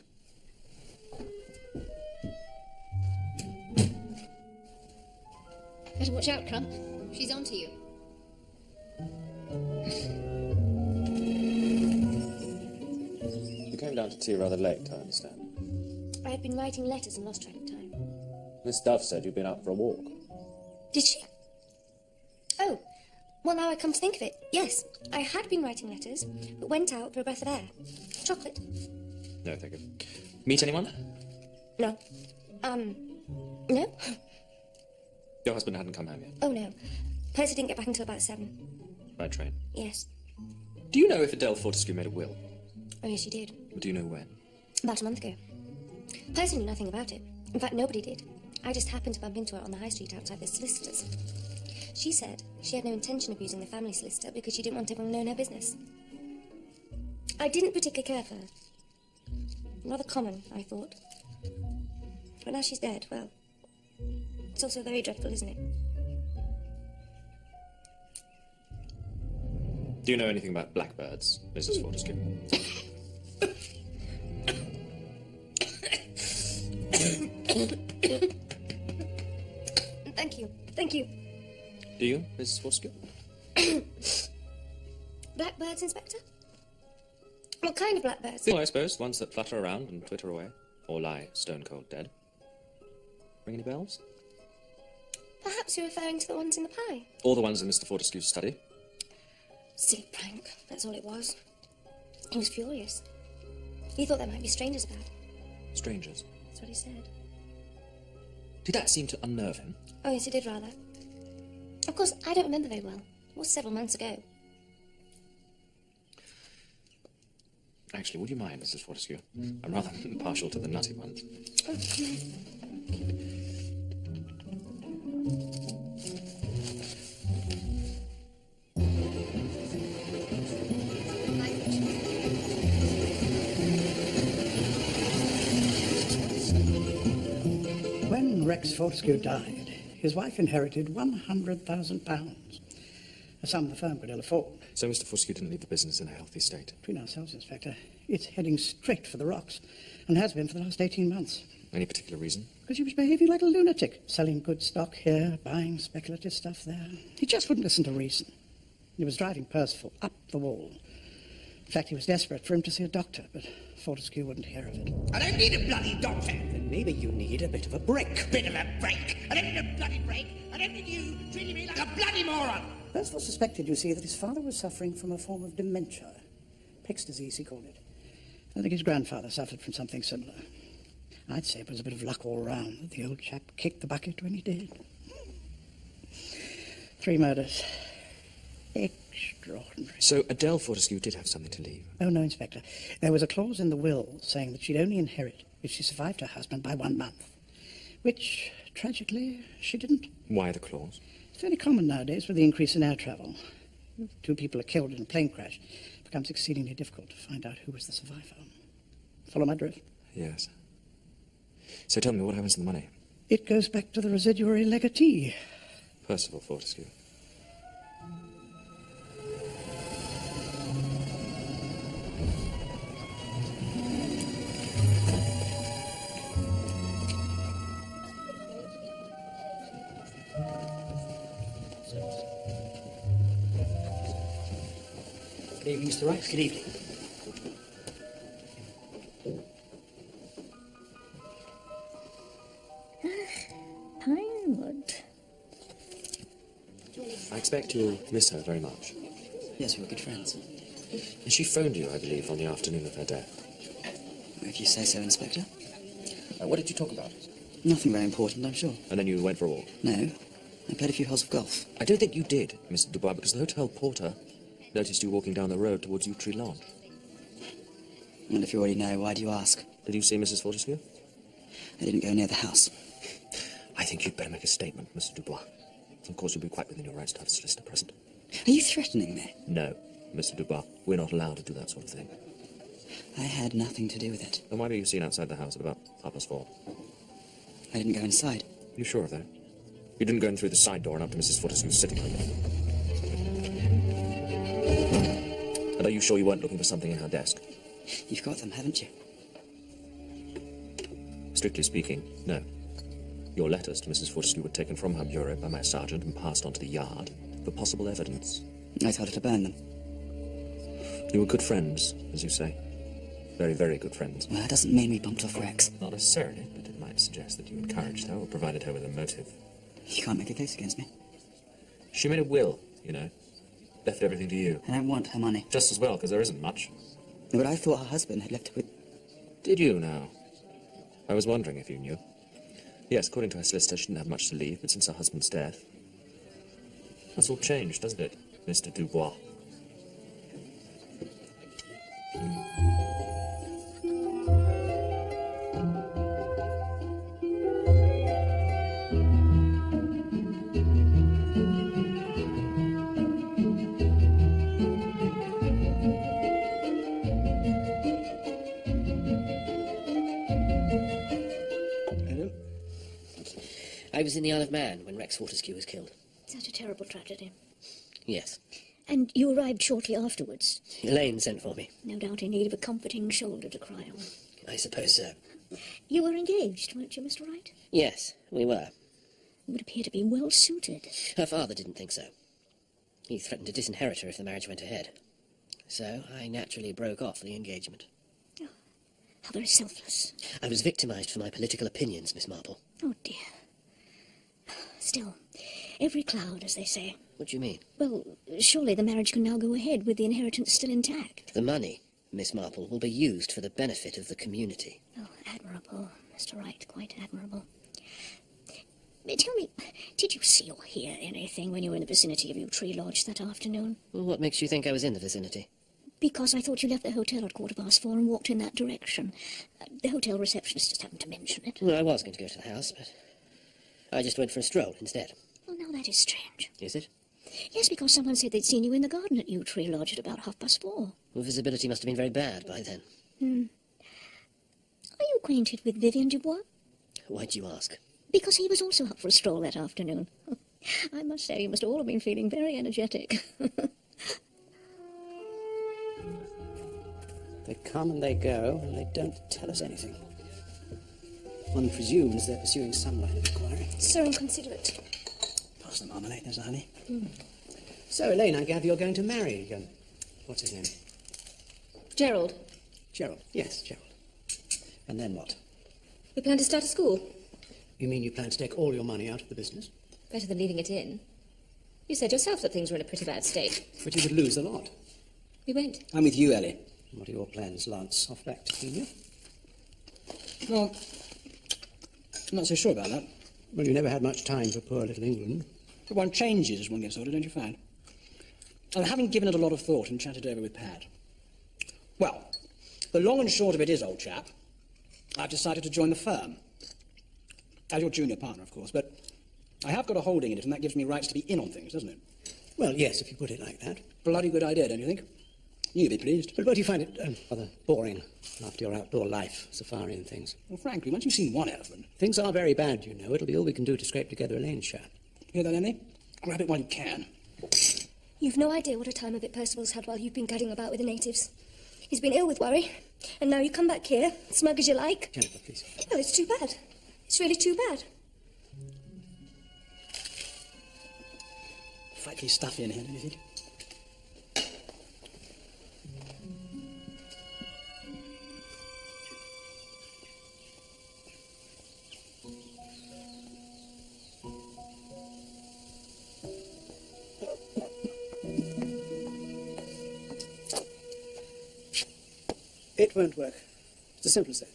Better watch out, Crump. She's on to you. You came down to tea rather late, I understand. I had been writing letters and lost track of time. Miss Dove said you'd been out for a walk. Did she? Oh, well, now I come to think of it, yes. I had been writing letters, but went out for a breath of air. Chocolate? No, thank you. Meet anyone? No. No? Your husband hadn't come home yet? Oh, no. Percy didn't get back until about 7. By train? Yes. Do you know if Adele Fortescue made a will? Oh, yes, she did. Do you know when? About a month ago. Percy knew nothing about it. In fact, nobody did. I just happened to bump into her on the high street outside the solicitor's. She said she had no intention of using the family solicitor because she didn't want everyone knowing her business. I didn't particularly care for her. Rather common, I thought. But now she's dead, well, it's also very dreadful, isn't it? Do you know anything about blackbirds, Mrs. Fortescue? Thank you. Thank you. Do you, Mrs. Fortescue? Blackbirds, Inspector? What kind of blackbirds? Well, I suppose ones that flutter around and twitter away, or lie stone-cold dead. Ring any bells? Perhaps you're referring to the ones in the pie. Or the ones in Mr. Fortescue's study? Silly prank, that's all it was. He was furious. He thought there might be strangers about. Strangers? That's what he said. Did that seem to unnerve him? Oh, yes, it did rather. Of course, I don't remember very well. It was several months ago. Actually, would you mind, Mrs. Fortescue? I'm rather partial to the nutty ones. Oh, When Rex Fortescue died, his wife inherited £100,000, a sum the firm could ill afford. So Mr. Fortescue didn't leave the business in a healthy state? Between ourselves, Inspector, it's heading straight for the rocks, and has been for the last 18 months. Any particular reason? Because he was behaving like a lunatic, selling good stock here, buying speculative stuff there. He just wouldn't listen to reason. He was driving Percival up the wall. In fact, he was desperate for him to see a doctor, but Fortescue wouldn't hear of it. I don't need a bloody doctor. Then maybe you need a bit of a break. Bit of a break. I don't need a bloody break. I don't need you treating me like a bloody moron. Percival suspected, you see, that his father was suffering from a form of dementia. Pick's disease, he called it. I think his grandfather suffered from something similar. I'd say it was a bit of luck all round that the old chap kicked the bucket when he did. 3 murders. Extraordinary. So Adele Fortescue did have something to leave? Oh, no, Inspector. There was a clause in the will saying that she'd only inherit if she survived her husband by 1 month. Which, tragically, she didn't. Why the claws? It's fairly common nowadays with the increase in air travel. 2 people are killed in a plane crash. It becomes exceedingly difficult to find out who was the survivor. Follow my drift? Yes. So tell me, what happens to the money? It goes back to the residuary legatee. Percival Fortescue. Good evening, Mr. Wright. Good evening. Pinewood. I expect you'll miss her very much. Yes, we were good friends. And she phoned you, I believe, on the afternoon of her death. If you say so, Inspector. What did you talk about? Nothing very important, I'm sure. And then you went for a walk? No. I played a few holes of golf. I don't think you did, Mr. Dubois, because the hotel porter noticed you walking down the road towards Yew Tree Lodge. And if you already know, why do you ask? Did you see Mrs. Fortescue? I didn't go near the house. I think you'd better make a statement, Mr. Dubois. Of course, you'll be quite within your rights to have a solicitor present. Are you threatening me? No, Mr. Dubois. We're not allowed to do that sort of thing. I had nothing to do with it. Then why were you seen outside the house at about 4:30? I didn't go inside. You sure of that? You didn't go in through the side door and up to Mrs. Fortescue's sitting room? And are you sure you weren't looking for something in her desk? You've got them, haven't you? Strictly speaking, no. Your letters to Mrs. Fortescue were taken from her bureau by my sergeant and passed on to the yard for possible evidence. I told her to burn them. You were good friends, as you say. Very, very good friends. Well, that doesn't mean we bumped off Rex. Not necessarily, but it might suggest that you encouraged her or provided her with a motive. You can't make a case against me. She made a will, you know. Left everything to you. I don't want her money. Just as well, because there isn't much. No, but I thought her husband had left her with... Did you, now? I was wondering if you knew. Yes, according to her solicitor, she didn't have much to leave, but since her husband's death... That's all changed, doesn't it, Mr. Dubois? I was in the Isle of Man when Rex Fortescue was killed. Such a terrible tragedy. Yes. And you arrived shortly afterwards. Elaine sent for me. No doubt in need of a comforting shoulder to cry on. I suppose so. You were engaged, weren't you, Mr. Wright? Yes, we were. You would appear to be well suited. Her father didn't think so. He threatened to disinherit her if the marriage went ahead. So I naturally broke off the engagement. Oh, how very selfless. I was victimized for my political opinions, Miss Marple. Oh, dear. Still, every cloud, as they say. What do you mean? Well, surely the marriage can now go ahead with the inheritance still intact. The money, Miss Marple, will be used for the benefit of the community. Oh, admirable, Mr. Wright, quite admirable. Tell me, did you see or hear anything when you were in the vicinity of Yew Tree Lodge that afternoon? Well, what makes you think I was in the vicinity? Because I thought you left the hotel at 4:15 and walked in that direction. The hotel receptionist just happened to mention it. Well, I was going to go to the house, but I just went for a stroll instead. Well, now that is strange. Is it? Yes, because someone said they'd seen you in the garden at Yew Tree Lodge at about 4:30. Well, visibility must have been very bad by then. Are you acquainted with Vivian Dubois? Why do you ask? Because he was also out for a stroll that afternoon. I must say, you must all have been feeling very energetic. They come and they go, and they don't tell us anything. One presumes they're pursuing some line of inquiry. So inconsiderate. Pass the marmalade, there's a honey. So, Elaine, I gather you're going to marry, what's his name? Gerald. Gerald. Yes, Gerald. And then what? We plan to start a school. You mean you plan to take all your money out of the business? Better than leaving it in. You said yourself that things were in a pretty bad state. But you would lose a lot. We won't. I'm with you, Ellie. What are your plans, Lance? Off back to Kenya? Well, I'm not so sure about that. Well, you never had much time for poor little England. But one changes as one gets older, don't you find? And having given it a lot of thought and chatted over with Pat. Well, the long and short of it is, old chap, I've decided to join the firm. As your junior partner, of course, but I have got a holding in it, and that gives me rights to be in on things, doesn't it? Well, yes, if you put it like that. Bloody good idea, don't you think? You'd be pleased. But you find it rather boring after your outdoor life, safari and things? Well, frankly, once you've seen one elephant... Things are very bad, you know. It'll be all we can do to scrape together a lane share. Hear that, Emily? Grab it while you can. You've no idea what a time of it Percival's had while you've been gadding about with the natives. He's been ill with worry, and now you come back here, smug as you like. Jennifer, please. Well, it's too bad. It's really too bad. Frightfully stuffy in here, don't you think? It won't work. It's as simple as that.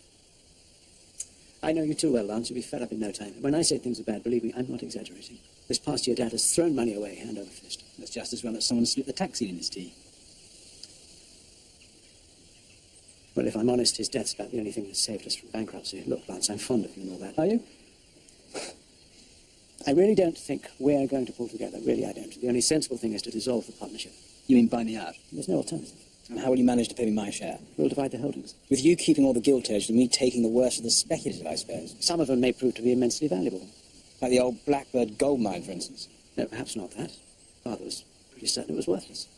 I know you too well, Lance. You'll be fed up in no time. When I say things are bad, believe me, I'm not exaggerating. This past year, Dad has thrown money away hand over fist. That's just as well as someone slipped the taxi in his tea. Well, if I'm honest, his death's about the only thing that saved us from bankruptcy. Look, Lance, I'm fond of you and all that. Are you? I really don't think we're going to pull together. Really, I don't. The only sensible thing is to dissolve the partnership. You mean buy me out? There's no alternative. And how will you manage to pay me my share? We'll divide the holdings. With you keeping all the gilt edge and me taking the worst of the speculative, I suppose. Some of them may prove to be immensely valuable. Like the old Blackbird gold mine, for instance. No, perhaps not that. Father was pretty certain it was worthless.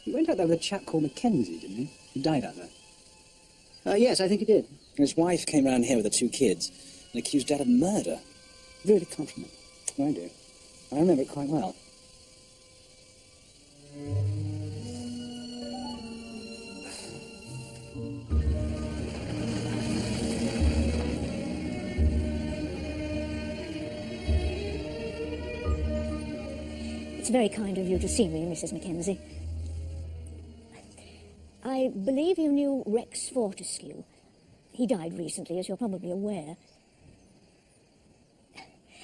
He went out there with a chap called Mackenzie, didn't he? He died out there. Yes, I think he did. And his wife came round here with the 2 kids and accused Dad of murder. Really can't remember. Oh, I do. I remember it quite well. It's very kind of you to see me, Mrs. Mackenzie. I believe you knew Rex Fortescue. He died recently, as you're probably aware.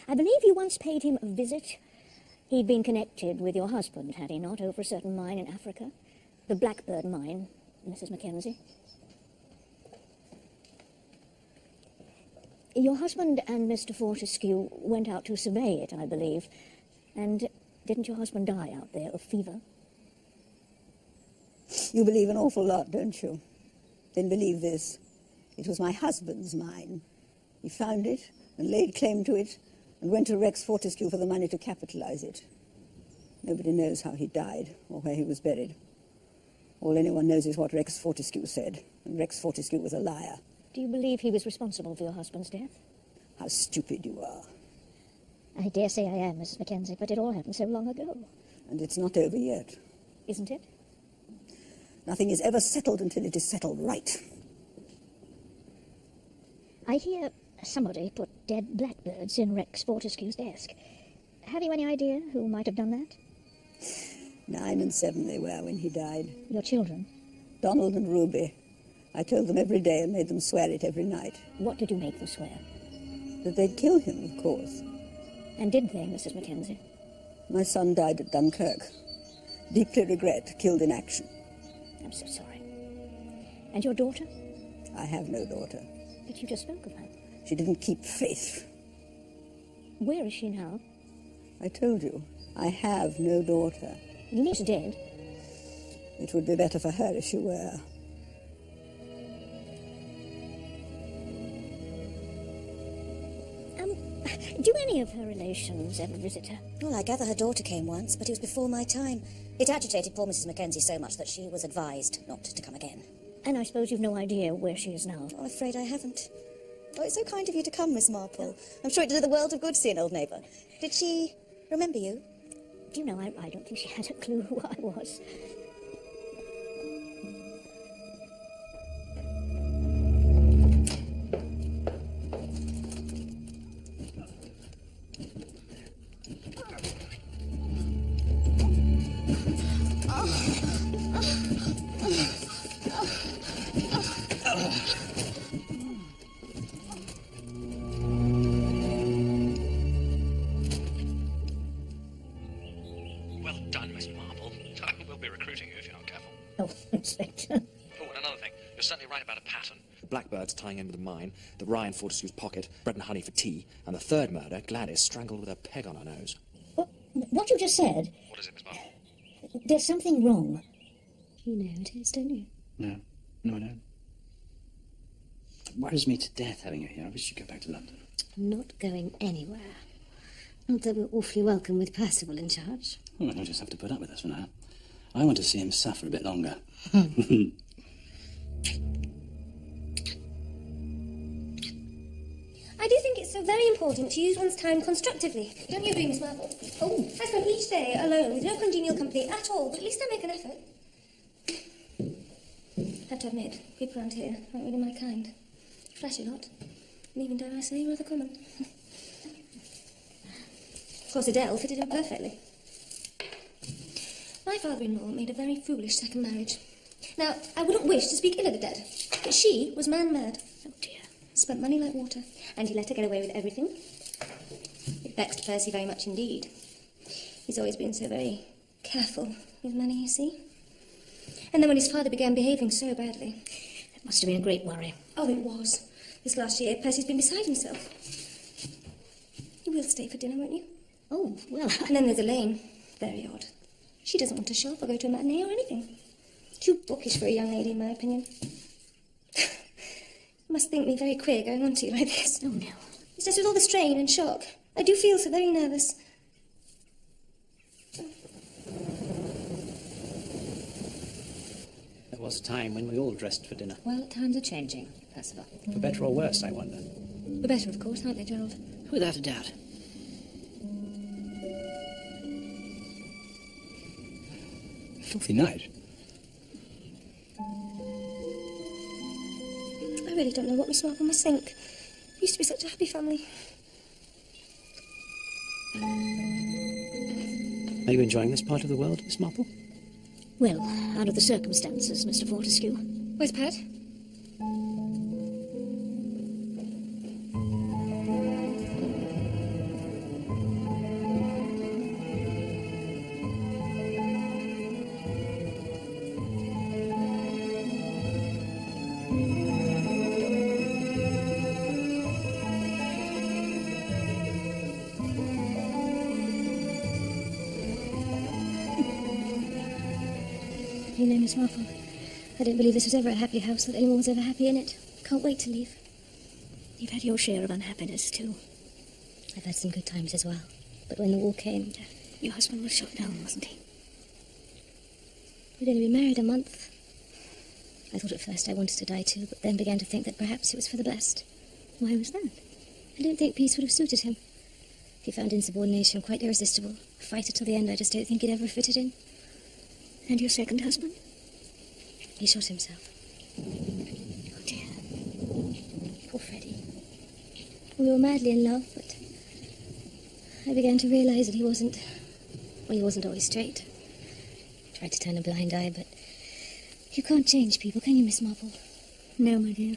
I believe you once paid him a visit. He'd been connected with your husband, had he not, over a certain mine in Africa? The Blackbird mine, Mrs. Mackenzie. Your husband and Mr. Fortescue went out to survey it, I believe. And didn't your husband die out there of fever? You believe an awful lot, don't you? Then believe this. It was my husband's mine. He found it and laid claim to it and went to Rex Fortescue for the money to capitalize it. Nobody knows how he died or where he was buried. All anyone knows is what Rex Fortescue said, and Rex Fortescue was a liar. Do you believe he was responsible for your husband's death? How stupid you are. I dare say I am, Mrs. Mackenzie, but it all happened so long ago. And it's not over yet. Isn't it? Nothing is ever settled until it is settled right. I hear somebody put dead blackbirds in Rex Fortescue's desk. Have you any idea who might have done that? 9 and 7 they were when he died. Your children? Donald and Ruby. I told them every day and made them swear it every night. What did you make them swear? That they'd kill him, of course. And did they, Mrs. Mackenzie? My son died at Dunkirk. Deeply regret, killed in action. I'm so sorry. And your daughter? I have no daughter. But you just spoke of her. She didn't keep faith. Where is she now? I told you, I have no daughter. Lily's dead. It would be better for her if she were. Do any of her relations ever visit her? Well, I gather her daughter came once, but it was before my time. It agitated poor Mrs. Mackenzie so much that she was advised not to come again. And I suppose you've no idea where she is now? I'm afraid I haven't. Oh, it's so kind of you to come, Miss Marple. I'm sure it did her the world of good to see an old neighbour. Did she remember you? Do you know, I don't think she had a clue who I was. Well done, Miss Marple. We'll be recruiting you if you're not careful. Oh, Inspector. Oh, and another thing. You're certainly right about a pattern. the blackbirds tying in with the mine, the rye in Fortescue's pocket, bread and honey for tea, and the third murder, Gladys strangled with a peg on her nose. What you just said... What is it, Miss Marple? There's something wrong. You know it is, don't you? No, I don't. It worries me to death having you here. I wish you'd go back to London. I'm not going anywhere. Not that we're awfully welcome with Percival in charge. Well, you'll just have to put up with us for now. I want to see him suffer a bit longer. I do think it's so very important to use one's time constructively. Don't you agree, Miss Marple? Oh, I spend each day alone with no congenial company at all, but at least I make an effort. I have to admit, people around here aren't really my kind. Flashy lot. And even, dare I say, rather common. Of course, Adele fitted in perfectly. My father-in-law made a very foolish second marriage. Now, I wouldn't wish to speak ill of the dead, but she was man-mad. Oh, dear. Spent money like water, and he let her get away with everything. It vexed Percy very much indeed. He's always been so very careful with money, you see. And then when his father began behaving so badly... That must have been a great worry. Oh, it was. This last year, Percy's been beside himself. You will stay for dinner, won't you? Oh, well... And then there's Elaine. Very odd. She doesn't want to shop or go to a matinee or anything. Too bookish for a young lady, in my opinion. You must think me very queer going on to you like this. Oh, no. It's just with all the strain and shock. I do feel so very nervous. There was a time when we all dressed for dinner. Well, times are changing, Percival. For better or worse, I wonder. For better, of course, aren't they, Gerald? Without a doubt. Filthy night. I really don't know what Miss Marple must think. We used to be such a happy family. Are you enjoying this part of the world, Miss Marple? Well, out of the circumstances, Mr. Fortescue. Where's Pat? You know, Miss Marple, I don't believe this was ever a happy house, that anyone was ever happy in it. Can't wait to leave. You've had your share of unhappiness, too. I've had some good times as well. But when the war came... Your husband was shot down, wasn't he? We'd only been married a month. I thought at first I wanted to die too, but then began to think that perhaps it was for the best. Why was that? I don't think peace would have suited him. He found insubordination quite irresistible. A fighter till the end, I just don't think he'd ever fitted in. And your second husband? He shot himself. Oh, dear. Poor Freddie. We were madly in love, but I began to realise that he wasn't always straight. Tried to turn a blind eye, but you can't change people, can you, Miss Marple? No, my dear.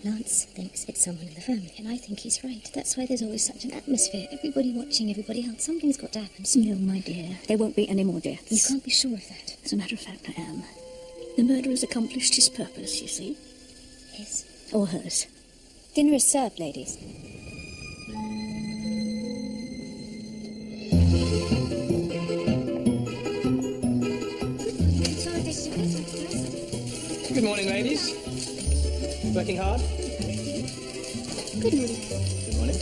Lance thinks it's someone in the family, and I think he's right. That's why there's always such an atmosphere. Everybody watching everybody else. Something's got to happen soon. No, my dear. There won't be any more deaths. You can't be sure of that. As a matter of fact, I am. The murderer's accomplished his purpose, you see. His? Or hers. Dinner is served, ladies. Good morning, ladies. Working hard? Good morning. Good morning.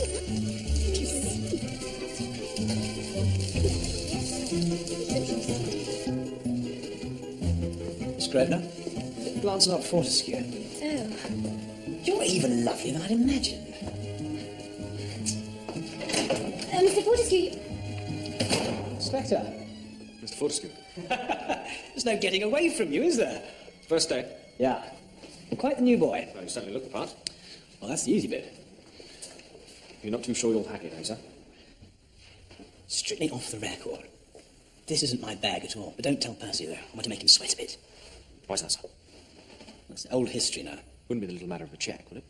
Miss Grosvenor, Lancelot Fortescue. Oh. You're even lovelier than I'd imagined. Mr. Fortescue... Inspector. Mr. Fortescue. There's no getting away from you, is there? First day. Yeah. Quite the new boy. Well, you certainly look the part. Well, that's the easy bit. You're not too sure you'll hack it, eh, sir? Strictly off the record. This isn't my bag at all. But don't tell Percy, though. I want to make him sweat a bit. Why's that, sir? That's old history now. Wouldn't be the little matter of a check, would it?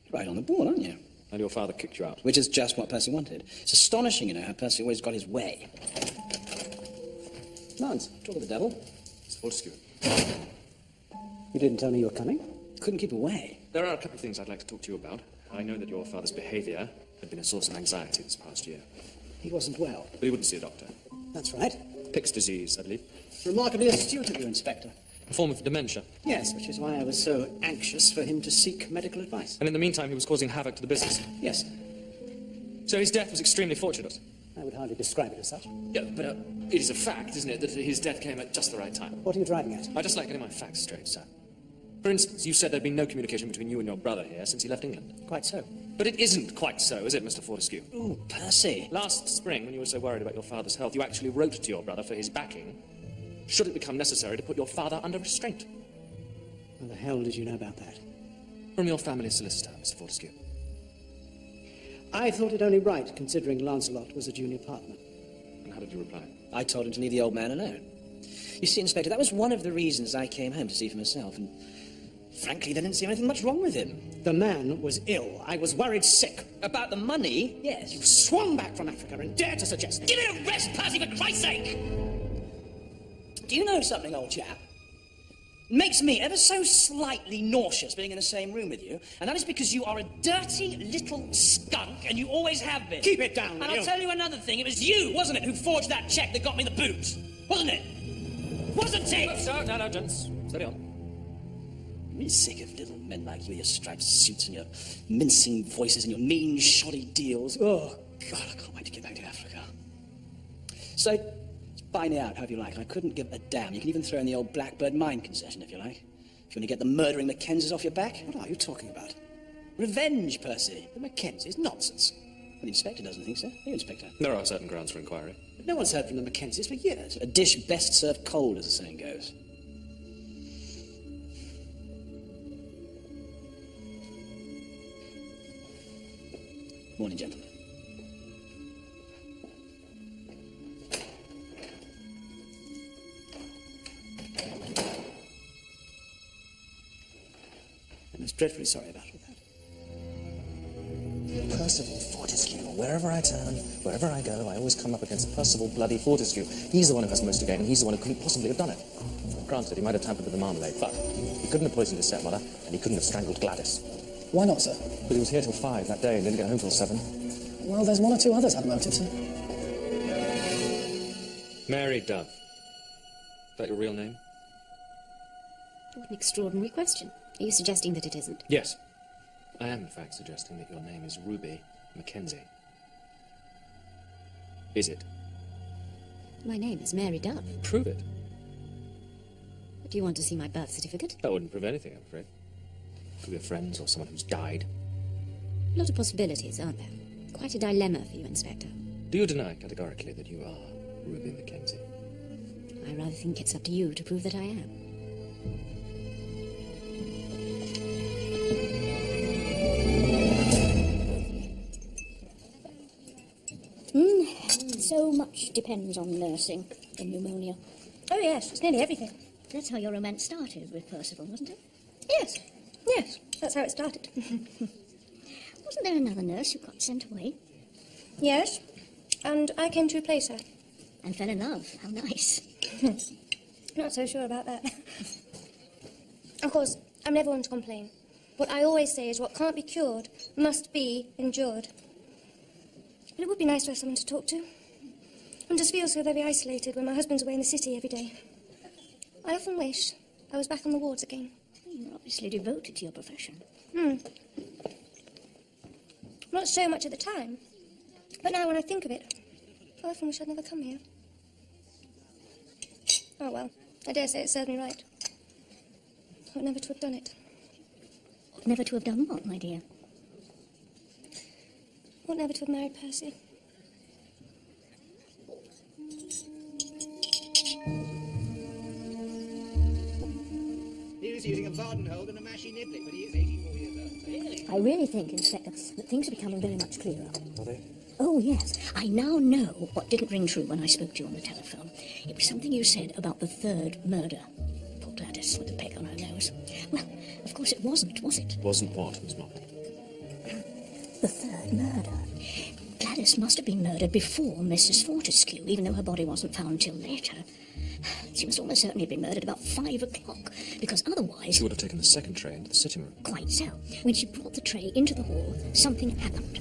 You're right on the ball, aren't you? And your father kicked you out. Which is just what Percy wanted. It's astonishing, you know, how Percy always got his way. Lance, talk of the devil. Mr. Fortescue. You didn't tell me you were coming. Couldn't keep away. There are a couple of things I'd like to talk to you about. I know that your father's behaviour had been a source of anxiety this past year. He wasn't well. But he wouldn't see a doctor. That's right. Pick's disease, I believe. Remarkably astute of you, Inspector. A form of dementia. Yes, which is why I was so anxious for him to seek medical advice. And in the meantime, he was causing havoc to the business. Yes. So his death was extremely fortunate. I would hardly describe it as such. Yeah, but it is a fact, isn't it, that his death came at just the right time. What are you driving at? I just like getting my facts straight, sir. For instance, you said there'd been no communication between you and your brother here since he left England. Quite so. But it isn't quite so, is it, Mr. Fortescue? Oh, Percy. Last spring, when you were so worried about your father's health, you actually wrote to your brother for his backing, should it become necessary to put your father under restraint. How the hell did you know about that? From your family solicitor, Mr. Fortescue. I thought it only right, considering Lancelot was a junior partner. And how did you reply? I told him to leave the old man alone. You see, Inspector, that was one of the reasons I came home to see for myself, and frankly, there didn't seem anything much wrong with him. The man was ill. I was worried sick. About the money? Yes, you swung back from Africa and dared to suggest it. Give it a rest, Percy, for Christ's sake! Do you know something, old chap? It makes me ever so slightly nauseous being in the same room with you, and that is because you are a dirty little skunk, and you always have been. Keep it down, And I'll tell you another thing. It was you, wasn't it, who forged that cheque that got me the boot? Wasn't it? Wasn't it? No, gents. Steady on. I'm sick of little men like you, your striped suits and your mincing voices and your mean, shoddy deals. Oh, God, I can't wait to get back to Africa. So, buy me out, however you like. I couldn't give a damn. You can even throw in the old Blackbird mine concession, if you like. If you want to get the murdering Mackenzies off your back. What are you talking about? Revenge, Percy. The Mackenzies? Nonsense. Well, the Inspector doesn't think so. You, Inspector? There are certain grounds for inquiry. But no one's heard from the Mackenzies for years. A dish best served cold, as the saying goes. Morning, gentlemen. I'm most dreadfully sorry about all that. Percival Fortescue. Wherever I turn, wherever I go, I always come up against Percival bloody Fortescue. He's the one who has most to gain, and he's the one who couldn't possibly have done it. Granted, he might have tampered with the marmalade, but he couldn't have poisoned his stepmother, and he couldn't have strangled Gladys. Why not, sir? But he was here till 5 that day and didn't get home till 7. Well, there's one or two others had motive, sir. Mary Dove. Is that your real name? What an extraordinary question. Are you suggesting that it isn't? Yes. I am, in fact, suggesting that your name is Ruby Mackenzie. Is it? My name is Mary Dove. Prove it. Do you want to see my birth certificate? That wouldn't prove anything, I'm afraid. Could be a friend or someone who's died. A lot of possibilities, aren't there? Quite a dilemma for you, Inspector. Do you deny categorically that you are Ruby Mackenzie? I rather think it's up to you to prove that I am. So much depends on nursing in pneumonia. Oh, yes, it's nearly everything. That's how your romance started with Percival, wasn't it? Yes, yes, that's how it started. Wasn't there another nurse who got sent away? Yes, and I came to replace her. And fell in love. How nice. Not so sure about that. Of course, I'm never one to complain. What I always say is what can't be cured must be endured. But it would be nice to have someone to talk to. I just feel so very isolated when my husband's away in the city every day. I often wish I was back on the wards again. You're obviously devoted to your profession. Not so much at the time. But now when I think of it, I often wish I'd never come here. Oh well, I dare say it served me right. I ought never to have done it. Never to have done what, my dear? I ought never to have married Percy. He was using a Vardenhold and a Mashy Niblick, but he is 84 years old. Really? I really think, Inspector, that things are becoming very much clearer. Are they? Oh, yes. I now know what didn't ring true when I spoke to you on the telephone. It was something you said about the third murder. Poor Gladys with the peg on her nose. Well, of course it wasn't, was it? Wasn't what, Miss Marple? The third murder. Gladys must have been murdered before Mrs. Fortescue, even though her body wasn't found till later. She must almost certainly have been murdered about 5 o'clock, because otherwise... She would have taken the second train to the sitting room. Quite so. When she brought the tray into the hall, something happened.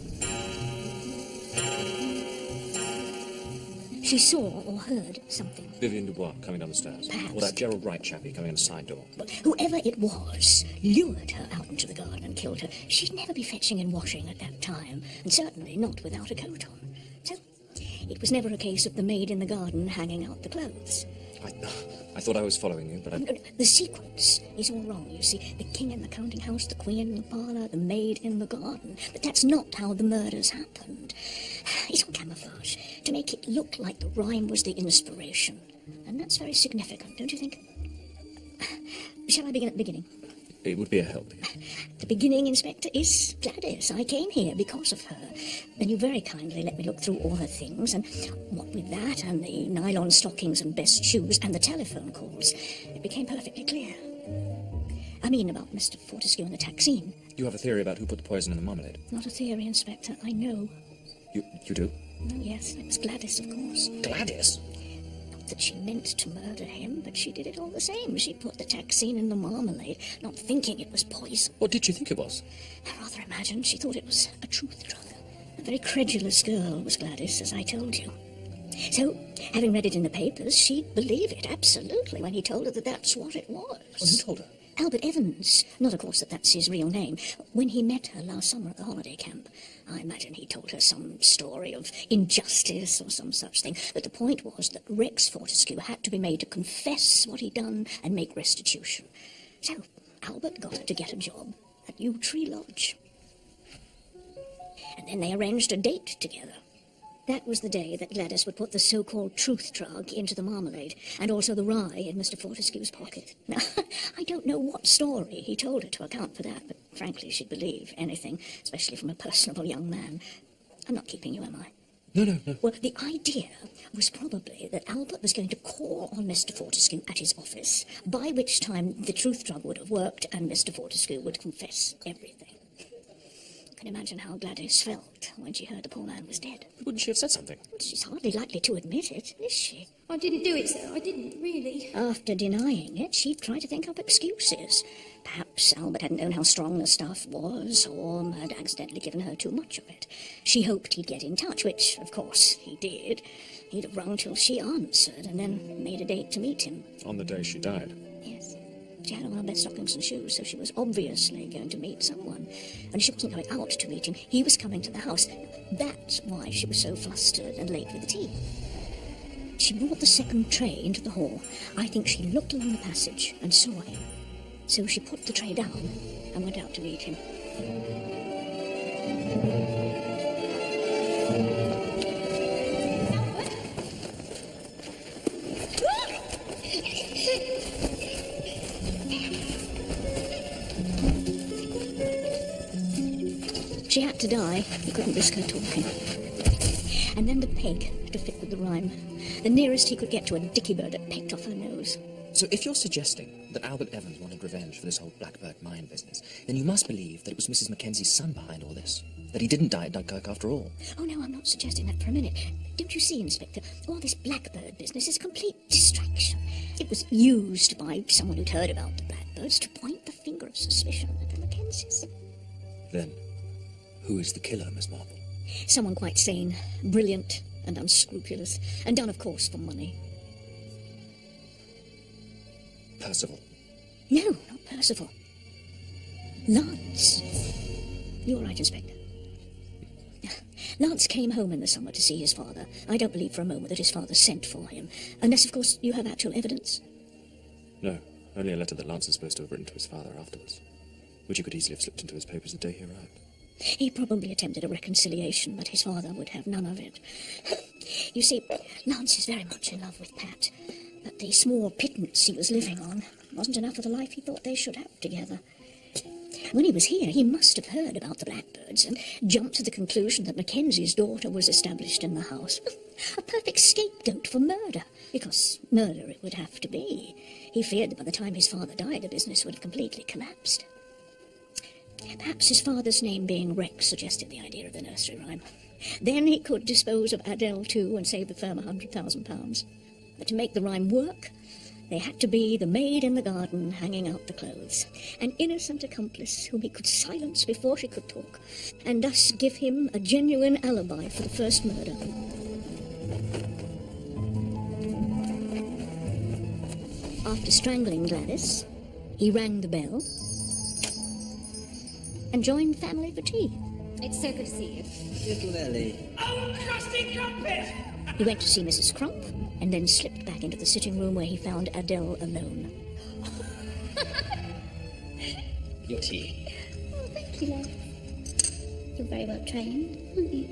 She saw or heard something. Vivian Dubois coming down the stairs. Perhaps. Or that Gerald Wright chappie coming in the side door. But whoever it was lured her out into the garden and killed her. She'd never be fetching and washing at that time, and certainly not without a coat on. So, it was never a case of the maid in the garden hanging out the clothes. I thought I was following you, but I... No, the sequence is all wrong, you see. The king in the counting house, the queen in the parlour, the maid in the garden. But that's not how the murders happened. It's all camouflage, to make it look like the rhyme was the inspiration. And that's very significant, don't you think? Shall I begin at the beginning? It would be a help. The beginning, Inspector, is Gladys. I came here because of her. Then you very kindly let me look through all her things, and what with that and the nylon stockings and best shoes and the telephone calls, it became perfectly clear. I mean about Mr. Fortescue and the taxine. You have a theory about who put the poison in the marmalade? Not a theory, Inspector. I know. You do? Oh, yes, it was Gladys, of course. Gladys? Not that she meant to murder him, but she did it all the same. She put the taxine in the marmalade, not thinking it was poison. What did you think it was? I rather imagine she thought it was a truth drug. A very credulous girl was Gladys, as I told you. So, having read it in the papers, she'd believe it, absolutely, when he told her that that's what it was. Well, who told her? Albert Evans. Not, of course, that that's his real name. When he met her last summer at the holiday camp, I imagine he told her some story of injustice or some such thing. But the point was that Rex Fortescue had to be made to confess what he'd done and make restitution. So, Albert got her to get a job at Yew Tree Lodge. And then they arranged a date together. That was the day that Gladys would put the so-called truth drug into the marmalade, and also the rye in Mr. Fortescue's pocket. Now, I don't know what story he told her to account for that, but frankly she'd believe anything, especially from a personable young man. I'm not keeping you, am I? No. Well, the idea was probably that Albert was going to call on Mr. Fortescue at his office, by which time the truth drug would have worked and Mr. Fortescue would confess everything. You can imagine how Gladys felt when she heard the poor man was dead. Wouldn't she have said something? Well, she's hardly likely to admit it, is she? I didn't do it, sir. I didn't, really. After denying it, she'd try to think up excuses. Perhaps Albert hadn't known how strong the stuff was, or had accidentally given her too much of it. She hoped he'd get in touch, which, of course, he did. He'd have rung till she answered, and then made a date to meet him. On the day she died? Yes. She had on her best stockings and shoes, so she was obviously going to meet someone. And she wasn't going out to meet him. He was coming to the house. That's why she was so flustered and late with the tea. She brought the second tray into the hall. I think she looked along the passage and saw him. So she put the tray down and went out to meet him. She had to die. You couldn't risk her talking. And then the peg to fit with the rhyme. The nearest he could get to a dicky bird that pecked off her nose. So if you're suggesting that Albert Evans wanted revenge for this whole Blackbird mine business, then you must believe that it was Mrs. Mackenzie's son behind all this. That he didn't die at Dunkirk after all. Oh, no, I'm not suggesting that for a minute. Don't you see, Inspector? All this Blackbird business is a complete distraction. It was used by someone who'd heard about the Blackbirds to point the finger of suspicion at the Mackenzies. Then, who is the killer, Miss Marple? Someone quite sane, brilliant and unscrupulous, and done, of course, for money. Percival. No, not Percival. Lance. You're right, Inspector. Lance came home in the summer to see his father. I don't believe for a moment that his father sent for him. Unless, of course, you have actual evidence. No, only a letter that Lance is supposed to have written to his father afterwards, which he could easily have slipped into his papers the day he arrived. He probably attempted a reconciliation, but his father would have none of it. You see, Lance is very much in love with Pat, but the small pittance he was living on wasn't enough for the life he thought they should have together. When he was here, he must have heard about the Blackbirds and jumped to the conclusion that Mackenzie's daughter was established in the house. A perfect scapegoat for murder, because murder it would have to be. He feared that by the time his father died, the business would have completely collapsed. Perhaps his father's name being Rex suggested the idea of the nursery rhyme. Then he could dispose of Adele too and save the firm £100,000. But to make the rhyme work, They had to be the maid in the garden hanging out the clothes, an innocent accomplice whom he could silence before she could talk, and thus give him a genuine alibi for the first murder. After strangling Gladys, he rang the bell and joined family for tea. It's so good to see you. Little Ellie. Oh, crusty crumpet! He went to see Mrs. Crump and then slipped back into the sitting room where he found Adele alone. Your tea. Oh, thank you, love. You're very well trained, aren't you?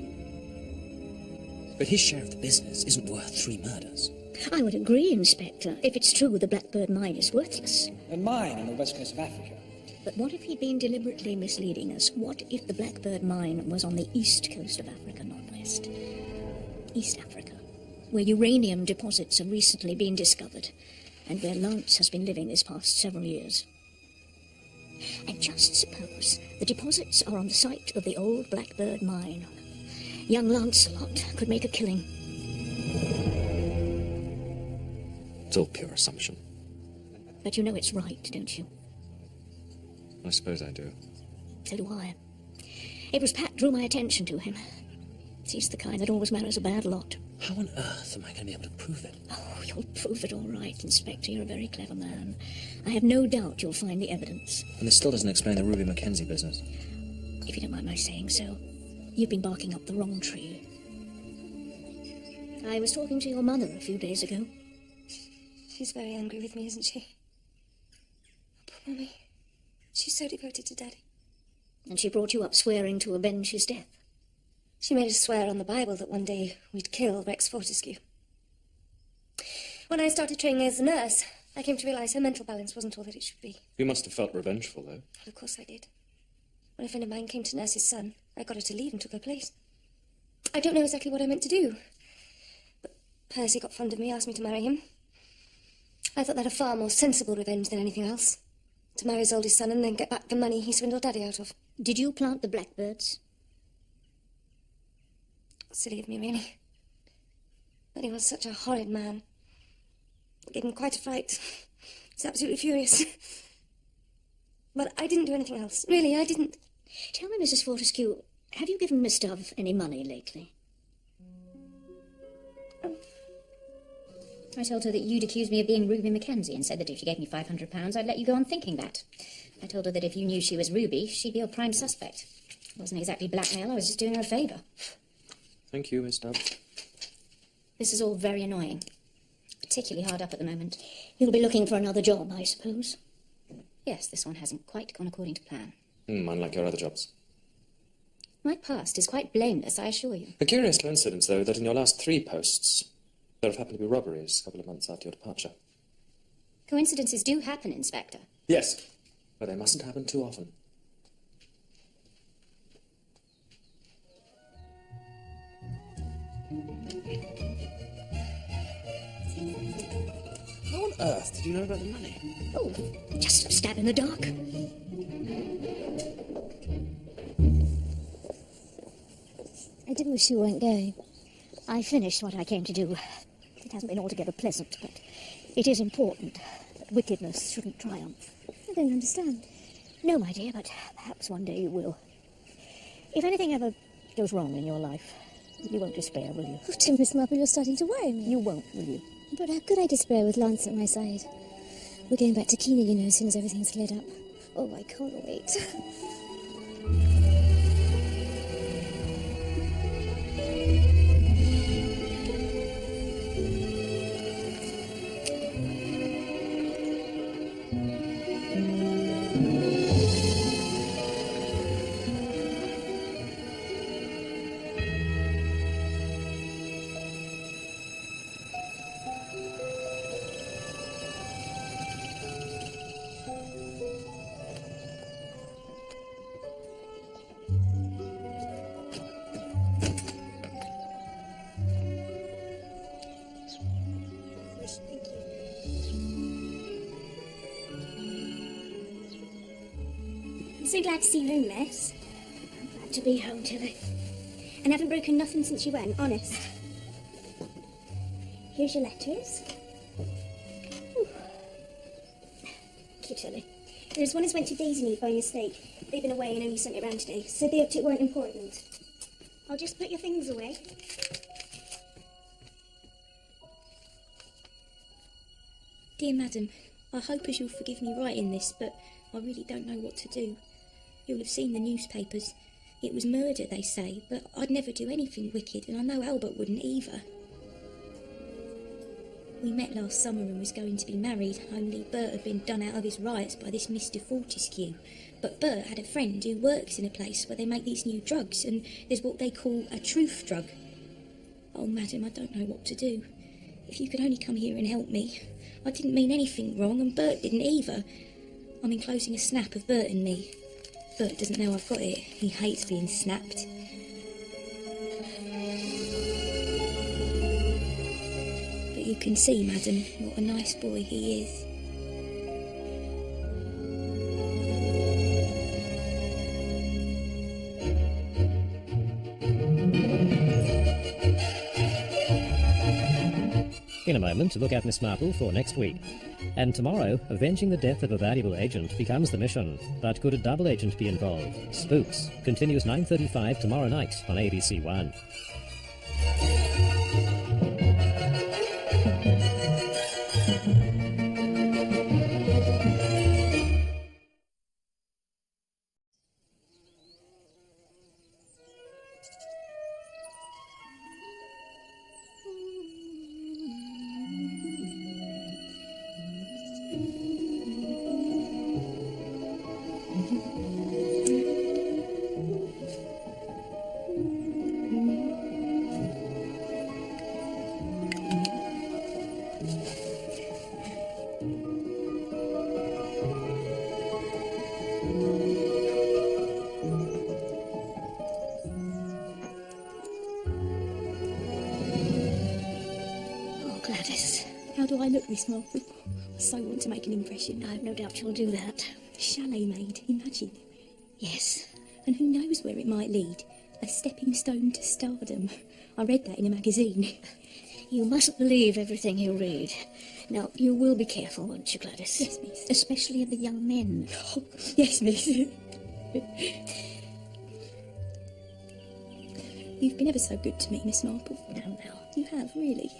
But his share of the business isn't worth 3 murders. I would agree, Inspector, if it's true the Blackbird mine is worthless. A mine on the west coast of Africa. But what if he'd been deliberately misleading us? What if the Blackbird mine was on the east coast of Africa, not west? East Africa, where uranium deposits have recently been discovered, and where Lance has been living this past several years. And just suppose the deposits are on the site of the old Blackbird mine. Young Lancelot could make a killing. It's all pure assumption. But you know it's right, don't you? I suppose I do. So do I. It was Pat drew my attention to him. He's the kind that always marries a bad lot. How on earth am I going to be able to prove it? Oh, you'll prove it all right, Inspector. You're a very clever man. I have no doubt you'll find the evidence. And this still doesn't explain the Ruby Mackenzie business. If you don't mind my saying so, you've been barking up the wrong tree. I was talking to your mother a few days ago. She's very angry with me, isn't she? Poor Mummy. She's so devoted to Daddy. And she brought you up swearing to avenge his death. She made us swear on the Bible that one day we'd kill Rex Fortescue. When I started training as a nurse, I came to realise her mental balance wasn't all that it should be. You must have felt revengeful, though. Well, of course I did. When a friend of mine came to nurse his son, I got her to leave and took her place. I don't know exactly what I meant to do. But Percy got fond of me, asked me to marry him. I thought that a far more sensible revenge than anything else. To marry his oldest son and then get back the money he swindled Daddy out of. Did you plant the blackbirds? Silly of me, really. But he was such a horrid man. It gave him quite a fright. He's absolutely furious. But I didn't do anything else. Really, I didn't. Tell me, Mrs. Fortescue, have you given Miss Dove any money lately? I told her that you'd accused me of being Ruby Mackenzie and said that if she gave me £500, I'd let you go on thinking that. I told her that if you knew she was Ruby, she'd be your prime suspect. It wasn't exactly blackmail, I was just doing her a favour. Thank you, Miss Dove. This is all very annoying. Particularly hard up at the moment. You'll be looking for another job, I suppose. Yes, this one hasn't quite gone according to plan. Unlike your other jobs. My past is quite blameless, I assure you. A curious coincidence, though, that in your last 3 posts, there have happened to be robberies a couple of months after your departure. Coincidences do happen, Inspector. Yes, but they mustn't happen too often. How on earth did you know about the money? Oh, just a stab in the dark. I do wish you weren't going. I finished what I came to do. It hasn't been altogether pleasant, but it is important that wickedness shouldn't triumph. I don't understand. No, my dear, but perhaps one day you will. If anything ever goes wrong in your life, you won't despair, will you? Oh, dear, Miss Marple, you're starting to worry me. You won't, will you? But how could I despair with Lance at my side? We're going back to Keener, you know, as soon as everything's cleared up. Oh, I can't wait. I'm so glad to see you home, miss. I'm glad to be home, Tilly. And haven't broken nothing since you went, honest. Here's your letters. Ooh, Thank you, Tilly. There's one as went to Daisymead by mistake. They've been away and only sent it round today. Said the uptick weren't important. I'll just put your things away. Dear madam, I hope as you'll forgive me writing this, but I really don't know what to do. You'll have seen the newspapers. It was murder, they say, but I'd never do anything wicked, and I know Albert wouldn't either. We met last summer and was going to be married, only Bert had been done out of his rights by this Mr. Fortescue. But Bert had a friend who works in a place where they make these new drugs, and there's what they call a truth drug. Oh, madam, I don't know what to do. If you could only come here and help me. I didn't mean anything wrong, and Bert didn't either. I'm enclosing a snap of Bert and me. Bert doesn't know I've got it. He hates being snapped. But you can see, madam, what a nice boy he is. In a moment, look at Miss Marple for next week. And tomorrow, avenging the death of a valuable agent becomes the mission. But could a double agent be involved? Spooks continues 9:35 tomorrow night on ABC One. How do I look, Miss Marple? I so want to make an impression. I've no doubt you'll do that. Chalet maid, imagine. Yes. And who knows where it might lead? A stepping stone to stardom. I read that in a magazine. You mustn't believe everything you read. Now, you will be careful, won't you, Gladys? Yes, miss. Especially of the young men. Oh, yes, miss. You've been ever so good to me, Miss Marple. No. You have, really.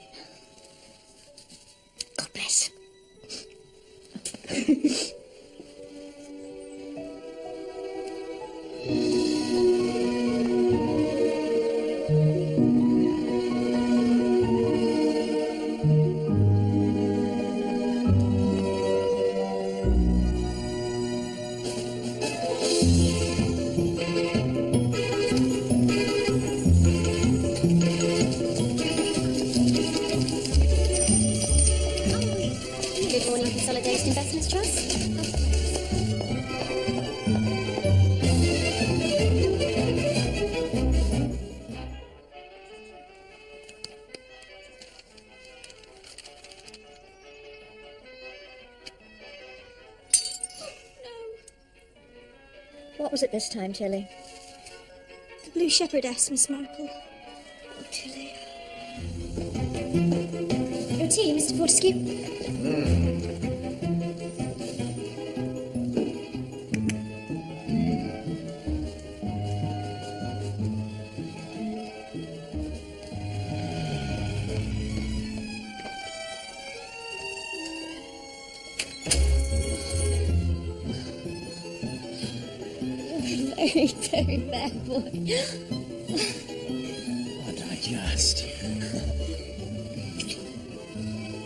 God bless. Good morning, Consolidated Investments Trust. What was it this time, Tilly? The Blue Shepherdess, Miss Marple. Oh, Tilly. Your tea, Mr. Fortescue. Very, very bad boy. What I just...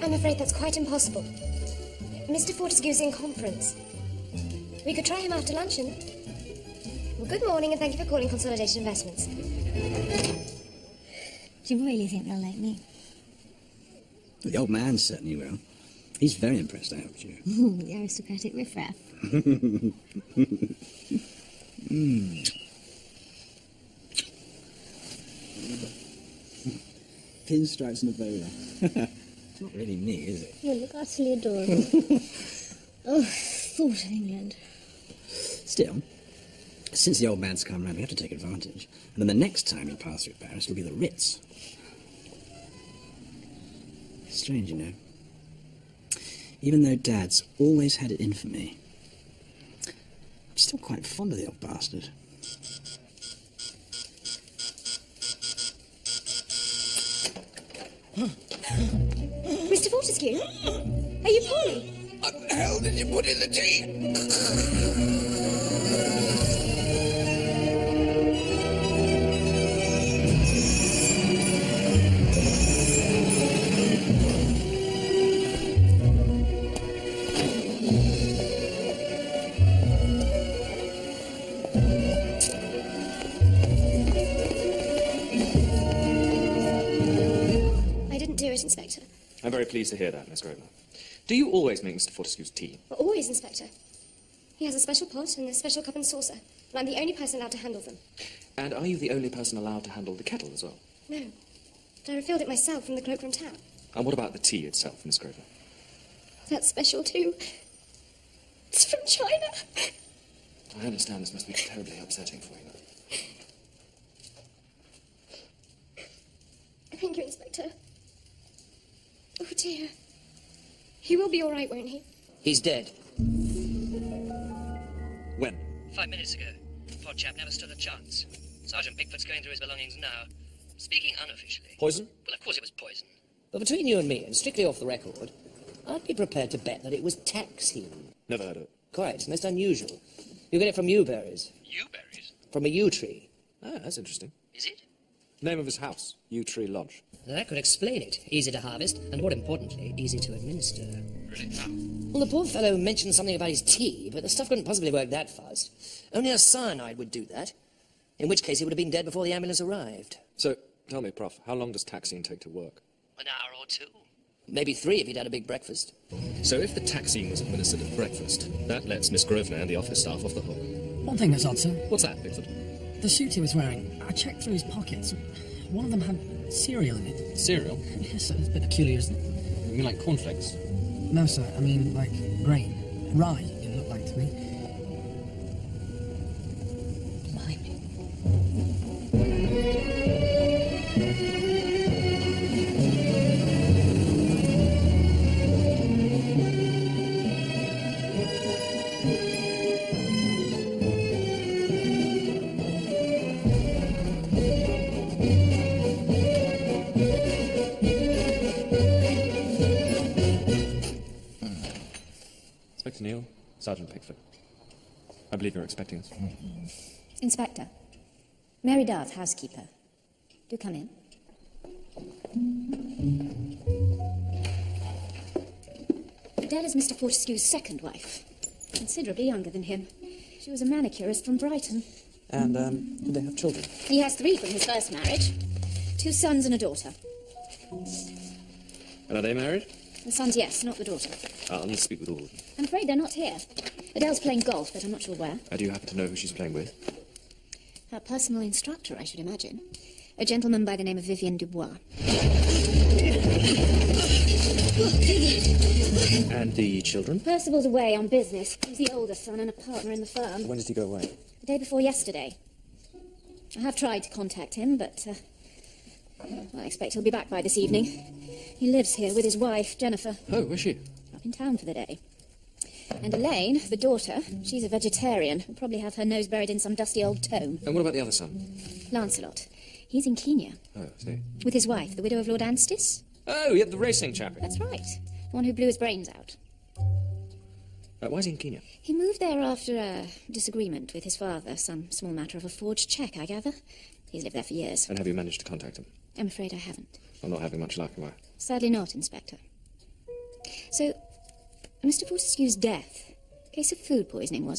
I'm afraid that's quite impossible. Mr. Fortescue's in conference. We could try him after luncheon. Well, good morning, and thank you for calling Consolidated Investments. Do you really think they'll like me? The old man certainly will. He's very impressed, I hope you. The aristocratic riffraff. Pinstripes and a bowler. It's not really me, is it? You look utterly adorable. Oh, thought of England. Still, since the old man's come round, we have to take advantage. And then the next time we pass through Paris, it'll be the Ritz. Strange, you know. even though Dad's always had it in for me. I'm still quite fond of the old bastard. Mr. Fortescue? Are you poorly? What the hell did you put in the tea? I didn't do it, Inspector. I'm very pleased to hear that, Miss Grosvenor. Do you always make Mr. Fortescue's tea? Always, Inspector. He has a special pot and a special cup and saucer, and I'm the only person allowed to handle them. And are you the only person allowed to handle the kettle as well? No. But I refilled it myself from the cloakroom tap. And what about the tea itself, Miss Grosvenor? That's special, too. It's from China. I understand this must be terribly upsetting for you. Thank you, Inspector. Oh, dear. He will be all right, won't he? He's dead. When? 5 minutes ago. Poor chap never stood a chance. Sergeant Pickford's going through his belongings now. Speaking unofficially. Poison? Well, of course it was poison. But between you and me, and strictly off the record, I'd be prepared to bet that it was taxine. Never heard of it. Quite. It's most unusual. You get it from yew berries. Yew berries? From a yew tree. Ah, that's interesting. Is it? Name of his house, Yew Tree Lodge. That could explain it. Easy to harvest, and more importantly, easy to administer. Really? How? Well, the poor fellow mentioned something about his tea, but the stuff couldn't possibly work that fast. Only a cyanide would do that. In which case he would have been dead before the ambulance arrived. So, tell me, Prof, how long does taxine take to work? An hour or two. Maybe 3 if he'd had a big breakfast. So if the taxine was administered at breakfast, that lets Miss Grosvenor and the office staff off the hook. One thing that's odd, sir. What's that, Pickford? The suit he was wearing, I checked through his pockets. One of them had cereal in it. Cereal? Yes, sir. It's a bit peculiar, isn't it? You mean like cornflakes? No, sir. I mean, like, grain. Rye, it looked like to me. Inspector Neal, Sergeant Pickford. I believe you're expecting us. Inspector, Mary Dove, housekeeper. Do come in. Adele is Mr. Fortescue's second wife, considerably younger than him. She was a manicurist from Brighton. And, did they have children? He has 3 from his first marriage. 2 sons and a daughter. And are they married? The sons, yes, not the daughter. I'll need to speak with all of them. I'm afraid they're not here. Adele's playing golf, but I'm not sure where. Do you happen to know who she's playing with? Her personal instructor, I should imagine. A gentleman by the name of Vivian Dubois. And the children? Percival's away on business. He's the older son and a partner in the firm. When did he go away? The day before yesterday. I have tried to contact him, but I expect he'll be back by this evening. He lives here with his wife, Jennifer. Oh, is she? Up in town for the day. And Elaine, the daughter, she's a vegetarian. Will probably have her nose buried in some dusty old tome. And what about the other son? Lancelot. He's in Kenya. Oh, I see. With his wife, the widow of Lord Anstice. Oh, yeah, the racing chap. That's right. The one who blew his brains out. Why is he in Kenya? He moved there after a disagreement with his father. Some small matter of a forged cheque, I gather. He's lived there for years. And have you managed to contact him? I'm afraid I haven't. I'm not having much luck, am I? Sadly not, Inspector. So, Mr. Fortescue's death, case of food poisoning, was it?